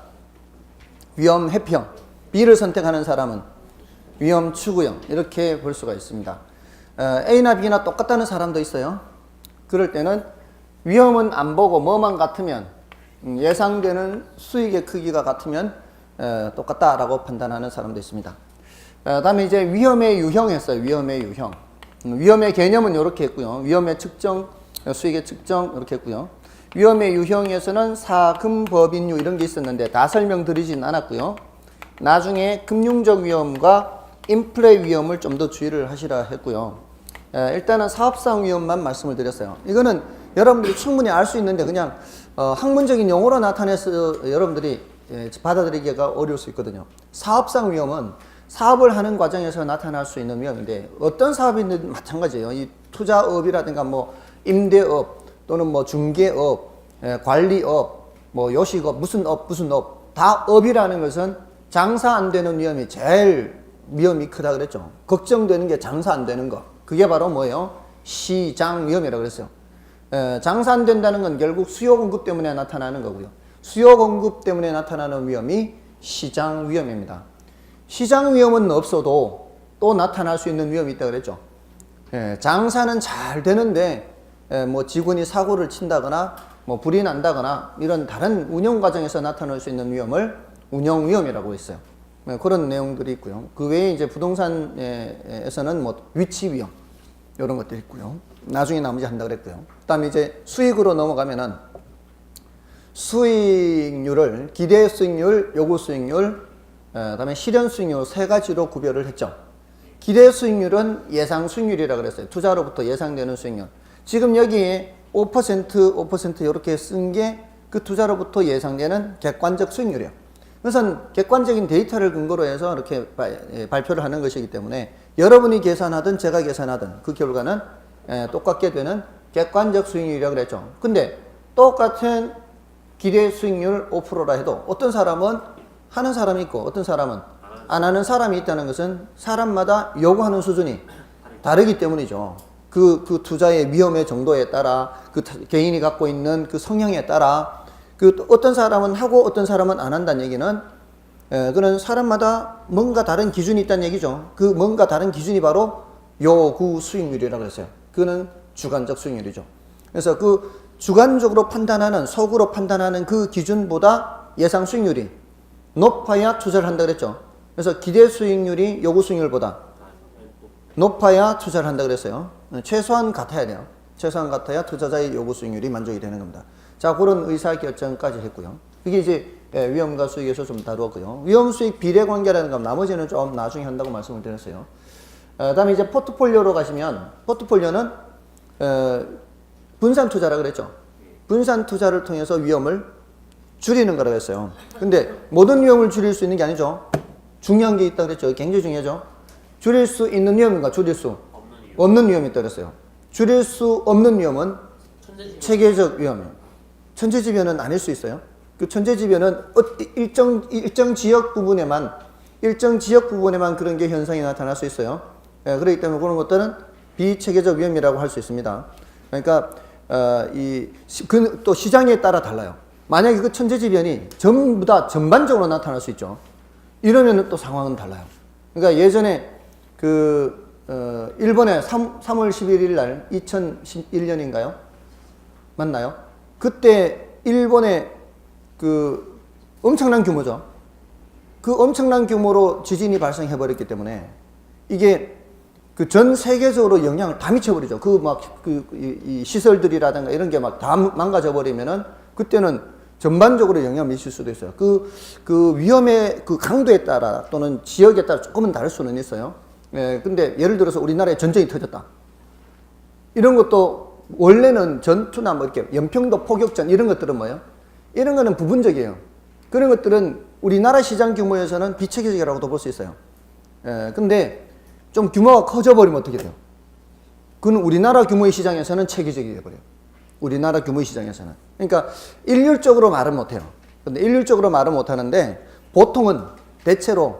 위험 회평. B를 선택하는 사람은 위험 추구형. 이렇게 볼 수가 있습니다. A나 B나 똑같다는 사람도 있어요. 그럴 때는 위험은 안 보고 뭐만 같으면 예상되는 수익의 크기가 같으면 똑같다라고 판단하는 사람도 있습니다. 다음에 이제 위험의 유형 했어요. 위험의 유형. 위험의 개념은 이렇게 했고요. 위험의 측정, 수익의 측정 이렇게 했고요. 위험의 유형에서는 사금법인유 이런 게 있었는데 다 설명드리진 않았고요. 나중에 금융적 위험과 인플레 위험을 좀 더 주의를 하시라 했고요. 일단은 사업상 위험만 말씀을 드렸어요. 이거는 여러분들이 충분히 알 수 있는데 그냥 학문적인 용어로 나타내서 여러분들이 받아들이기가 어려울 수 있거든요. 사업상 위험은 사업을 하는 과정에서 나타날 수 있는 위험인데 어떤 사업이든 마찬가지예요. 이 투자업이라든가 뭐 임대업 또는 뭐 중개업, 관리업, 뭐 요식업, 무슨 업 다 업이라는 것은 장사 안 되는 위험이 제일 위험이 크다 그랬죠. 걱정되는 게 장사 안 되는 거. 그게 바로 뭐예요? 시장 위험이라고 그랬어요. 장사 안 된다는 건 결국 수요 공급 때문에 나타나는 거고요. 수요 공급 때문에 나타나는 위험이 시장 위험입니다. 시장 위험은 없어도 또 나타날 수 있는 위험이 있다고 그랬죠. 장사는 잘 되는데 뭐 직원이 사고를 친다거나 뭐 불이 난다거나 이런 다른 운영 과정에서 나타날 수 있는 위험을 운영 위험이라고 했어요. 그런 내용들이 있고요. 그 외에 이제 부동산에서는 뭐 위치 위험 이런 것들이 있고요. 나중에 나머지 한다 그랬고요. 그다음에 이제 수익으로 넘어가면은 수익률을 기대 수익률, 요구 수익률, 그다음에 실현 수익률 세 가지로 구별을 했죠. 기대 수익률은 예상 수익률이라고 그랬어요. 투자로부터 예상되는 수익률. 지금 여기에 5% 이렇게 쓴 게 그 투자로부터 예상되는 객관적 수익률이에요. 그것은 객관적인 데이터를 근거로 해서 이렇게 발표를 하는 것이기 때문에 여러분이 계산하든 제가 계산하든 그 결과는 똑같게 되는 객관적 수익률이라고 그랬죠. 근데 똑같은 기대 수익률 5%라 해도 어떤 사람은 하는 사람이 있고 어떤 사람은 안 하는 사람이 있다는 것은 사람마다 요구하는 수준이 다르기 때문이죠. 그 투자의 위험의 정도에 따라 그 개인이 갖고 있는 그 성향에 따라 그 어떤 사람은 하고 어떤 사람은 안 한다는 얘기는 그런 사람마다 뭔가 다른 기준이 있다는 얘기죠. 그 뭔가 다른 기준이 바로 요구 수익률이라고 했어요. 그거는 주관적 수익률이죠. 그래서 그 주관적으로 판단하는 속으로 판단하는 그 기준보다 예상 수익률이 높아야 투자를 한다 그랬죠. 그래서 기대 수익률이 요구 수익률보다 높아야 투자를 한다 그랬어요. 최소한 같아야 돼요. 최소한 같아야 투자자의 요구 수익률이 만족이 되는 겁니다. 자, 그런 의사결정까지 했고요. 이게 이제 위험과 수익에서 좀 다루었고요. 위험 수익 비례 관계라는 건 나머지는 좀 나중에 한다고 말씀을 드렸어요. 그다음에 이제 포트폴리오로 가시면 포트폴리오는 분산 투자라 그랬죠. 분산 투자를 통해서 위험을 줄이는 거라고 했어요. 근데 모든 위험을 줄일 수 있는 게 아니죠. 중요한 게 있다 그랬죠. 굉장히 중요하죠. 줄일 수 있는 위험인가 줄일 수 없는 위험이 있다 그랬어요. 줄일 수 없는 위험은 체계적 위험이에요. 천재지변은 아닐 수 있어요. 그 천재지변은 일정 지역 부분에만 그런 게 현상이 나타날 수 있어요. 그렇기 때문에 그런 것들은 비체계적 위험이라고 할 수 있습니다. 그러니까 또 시장에 따라 달라요. 만약에 그 천재지변이 전부 다 전반적으로 나타날 수 있죠. 이러면 또 상황은 달라요. 그러니까 예전에 일본에 3월 11일 날 2011년인가요? 맞나요? 그때 일본에 엄청난 규모죠. 그 엄청난 규모로 지진이 발생해 버렸기 때문에 이게 전 세계적으로 영향을 다 미쳐버리죠. 이 시설들이라든가 이런 게 막 다 망가져 버리면은 그때는 전반적으로 영향을 미칠 수도 있어요. 위험의 강도에 따라 또는 지역에 따라 조금은 다를 수는 있어요. 예, 근데 예를 들어서 우리나라에 전쟁이 터졌다. 이런 것도 원래는 전투나 뭐 이렇게 연평도 포격전 이런 것들은 뭐예요? 이런 거는 부분적이에요. 그런 것들은 우리나라 시장 규모에서는 비체계적이라고도 볼 수 있어요. 예, 근데 좀 규모가 커져버리면 어떻게 돼요? 그건 우리나라 규모의 시장에서는 체계적이 돼버려요. 우리나라 규모의 시장에서는. 그러니까 일률적으로 말은 못해요. 근데 일률적으로 말은 못하는데 보통은 대체로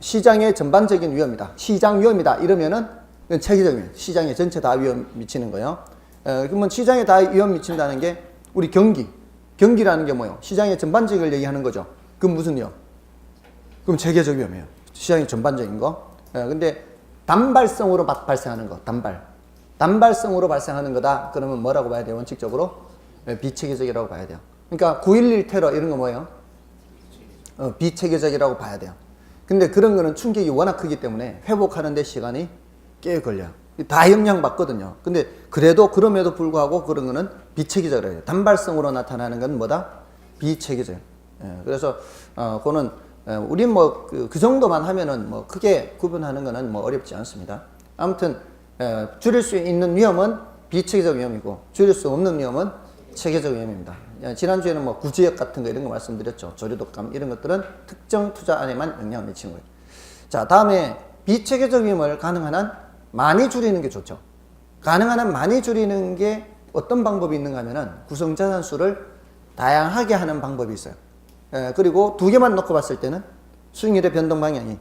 시장의 전반적인 위험이다. 시장 위험이다. 이러면은 체계적인 시장에 전체 다 위험 미치는 거예요. 그러면 시장에 다 위험 미친다는 게 우리 경기라는 게 뭐예요? 시장의 전반적을 얘기하는 거죠. 그럼 무슨 위험? 그럼 체계적 위험이에요. 시장의 전반적인 거. 근데 단발성으로 발생하는 거, 단발성으로 발생하는 거다. 그러면 뭐라고 봐야 돼요? 원칙적으로 비체계적이라고 봐야 돼요. 그러니까 9.11 테러 이런 거 뭐예요? 비체계적이라고 봐야 돼요. 근데 그런 거는 충격이 워낙 크기 때문에 회복하는 데 시간이 꽤 걸려요. 다 영향받거든요. 근데 그럼에도 불구하고 그런 거는 비체계적이라고 해요. 단발성으로 나타나는 건 뭐다? 비체계적. 그래서 그거는 우린 그 정도만 하면은 뭐 크게 구분하는 거는 뭐 어렵지 않습니다. 아무튼 줄일 수 있는 위험은 비체계적 위험이고 줄일 수 없는 위험은 체계적 위험입니다. 지난주에는 뭐 구지역 같은 거 이런 거 말씀드렸죠. 조류독감 이런 것들은 특정 투자 안에만 영향을 미치는 거예요. 자, 다음에 비체계적 위험을 가능한 한 많이 줄이는 게 좋죠. 가능한 한 많이 줄이는 게 어떤 방법이 있는가 하면은 구성자산 수를 다양하게 하는 방법이 있어요. 그리고 두 개만 놓고 봤을 때는 수익률의 변동 방향이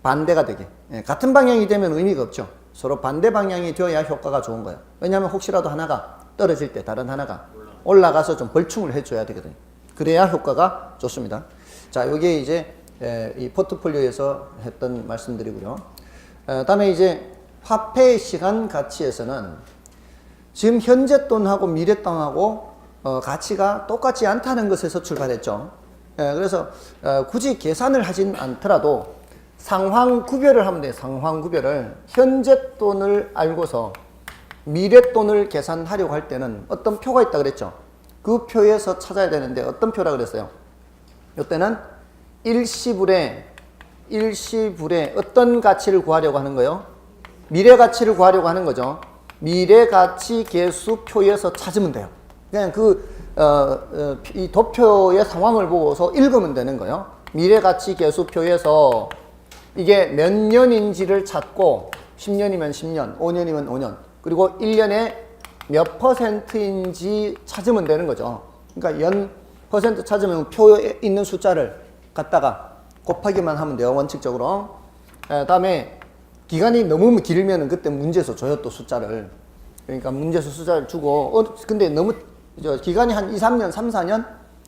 반대가 되게, 같은 방향이 되면 의미가 없죠. 서로 반대 방향이 되어야 효과가 좋은 거예요. 왜냐하면 혹시라도 하나가 떨어질 때 다른 하나가 올라가서 좀 벌충을 해줘야 되거든요. 그래야 효과가 좋습니다. 자, 이게 이제 이 포트폴리오에서 했던 말씀드리고요. 다음에 이제 화폐 시간 가치에서는 지금 현재 돈하고 미래 돈하고 가치가 똑같지 않다는 것에서 출발했죠. 그래서 굳이 계산을 하진 않더라도 상황 구별을 하면 돼요. 상황 구별을. 현재 돈을 알고서 미래 돈을 계산하려고 할 때는 어떤 표가 있다 그랬죠. 그 표에서 찾아야 되는데 어떤 표라 그랬어요? 이때는 일시불에 어떤 가치를 구하려고 하는 거예요? 미래 가치를 구하려고 하는 거죠. 미래 가치 계수 표에서 찾으면 돼요. 그냥 이 도표의 상황을 보고서 읽으면 되는 거예요. 미래 가치 계수 표에서 이게 몇 년인지를 찾고 10년이면 10년, 5년이면 5년, 그리고 1년에 몇 퍼센트인지 찾으면 되는 거죠. 그러니까 연 퍼센트 찾으면 표에 있는 숫자를 갖다가 곱하기만 하면 돼요. 원칙적으로. 다음에 기간이 너무 길면 그때 문제에서 줘요. 또 숫자를. 그러니까 문제에서 숫자를 주고 근데 너무 기간이 한 2, 3년, 3, 4년,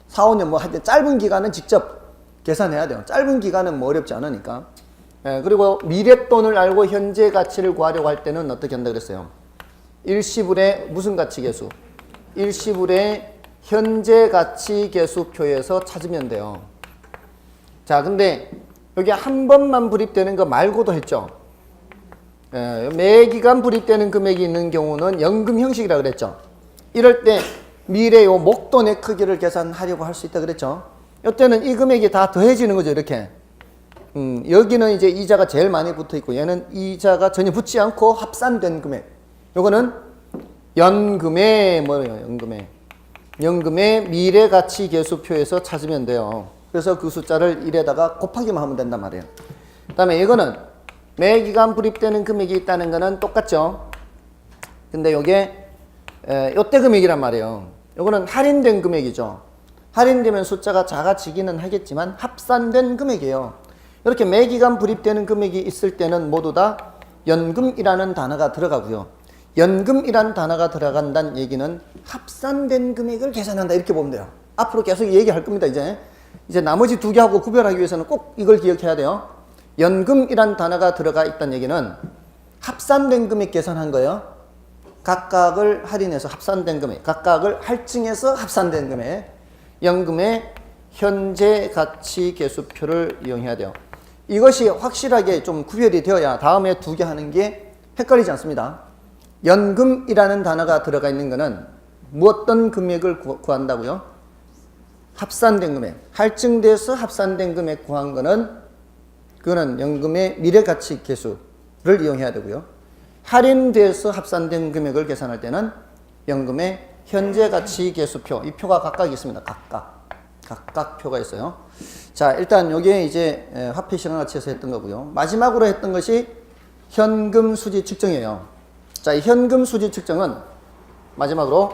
4, 5년 뭐 하여튼 짧은 기간은 직접 계산해야 돼요. 짧은 기간은 뭐 어렵지 않으니까. 그리고 미래돈을 알고 현재 가치를 구하려고 할 때는 어떻게 한다 그랬어요? 일시불의 무슨 가치 계수? 일시불의 현재 가치 계수표에서 찾으면 돼요. 자, 근데 여기 한 번만 불입되는 거 말고도 했죠. 매 기간 불입되는 금액이 있는 경우는 연금 형식이라 그랬죠. 이럴 때 미래 요 목돈의 크기를 계산하려고 할 수 있다 그랬죠. 이때는 이 금액이 다 더해지는 거죠. 이렇게. 여기는 이제 이자가 제일 많이 붙어 있고 얘는 이자가 전혀 붙지 않고 합산된 금액. 요거는 연금의 연금의 미래 가치 계수표에서 찾으면 돼요. 그래서 그 숫자를 1에다가 곱하기만 하면 된단 말이에요. 그다음에 이거는 매 기간 불입되는 금액이 있다는 거는 똑같죠. 근데 요게 요때 금액이란 말이에요. 요거는 할인된 금액이죠. 할인되면 숫자가 작아지기는 하겠지만 합산된 금액이에요. 이렇게 매 기간 불입되는 금액이 있을 때는 모두 다 연금이라는 단어가 들어가고요. 연금이란 단어가 들어간다는 얘기는 합산된 금액을 계산한다 이렇게 보면 돼요. 앞으로 계속 얘기할 겁니다. 이제 나머지 두 개하고 구별하기 위해서는 꼭 이걸 기억해야 돼요. 연금이란 단어가 들어가 있다는 얘기는 합산된 금액 계산한 거예요. 각각을 할인해서 합산된 금액, 각각을 할증해서 합산된 금액, 연금의 현재 가치 계수표를 이용해야 돼요. 이것이 확실하게 좀 구별이 되어야 다음에 두 개 하는 게 헷갈리지 않습니다. 연금이라는 단어가 들어가 있는 것은 무엇떤 금액을 구한다고요? 합산된 금액, 할증돼서 합산된 금액 구한 거는 그거는 연금의 미래가치 계수를 이용해야 되고요. 할인돼서 합산된 금액을 계산할 때는 연금의 현재가치 계수표, 이 표가 각각 있습니다. 각각 표가 있어요. 자, 일단 여기에 이제 화폐 시간 가치에서 했던 거고요. 마지막으로 했던 것이 현금 수지 측정이에요. 자, 이 현금 수지 측정은 마지막으로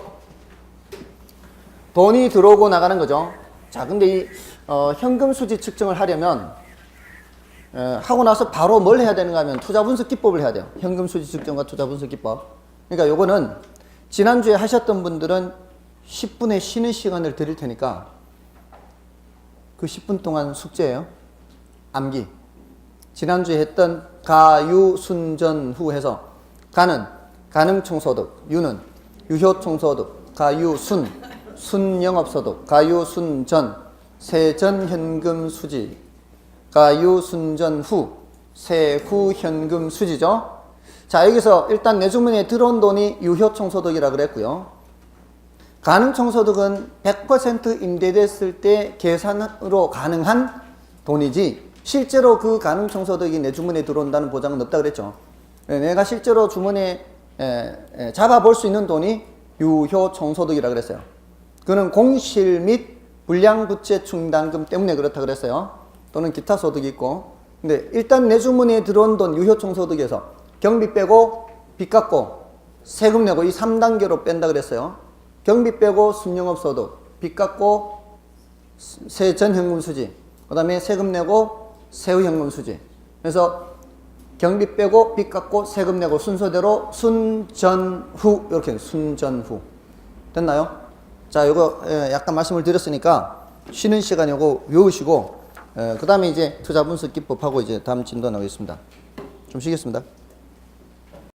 돈이 들어오고 나가는 거죠. 자, 근데 이 현금 수지 측정을 하려면 하고 나서 바로 뭘 해야 되는가 하면 투자 분석 기법을 해야 돼요. 현금 수지 측정과 투자 분석 기법. 그러니까 요거는 지난주에 하셨던 분들은 10분의 쉬는 시간을 드릴 테니까 그 10분 동안 숙제예요. 암기. 지난주에 했던 가유 순전 후 해서 가는 가능총소득, 유는 유효총소득, 가유 순 영업소득, 가유 순전 세전 현금 수지, 가유 순전 후 세후 현금 수지죠. 자, 여기서 일단 내 주머니에 들어온 돈이 유효총소득이라 그랬고요. 가능총소득은 100% 임대됐을 때 계산으로 가능한 돈이지 실제로 그 가능총소득이 내 주머니에 들어온다는 보장은 없다 그랬죠. 내가 실제로 주머니에 잡아볼 수 있는 돈이 유효총소득이라 그랬어요. 그는 공실 및 불량부채 충당금 때문에 그렇다 그랬어요. 또는 기타 소득이 있고. 근데 일단 내 주머니에 들어온 돈 유효총소득에서 경비 빼고 빚 갚고 세금 내고 이 3단계로 뺀다 그랬어요. 경비 빼고 순영업소득, 빚 갚고 세전 현금 수지, 그 다음에 세금 내고 세후 현금 수지. 그래서 경비 빼고 빚 갚고 세금 내고 순서대로 순전후 이렇게 순전후 됐나요? 자, 요거 약간 말씀을 드렸으니까 쉬는 시간 요거 외우시고 그 다음에 이제 투자 분석 기법하고 이제 다음 진도 나오겠습니다. 좀 쉬겠습니다.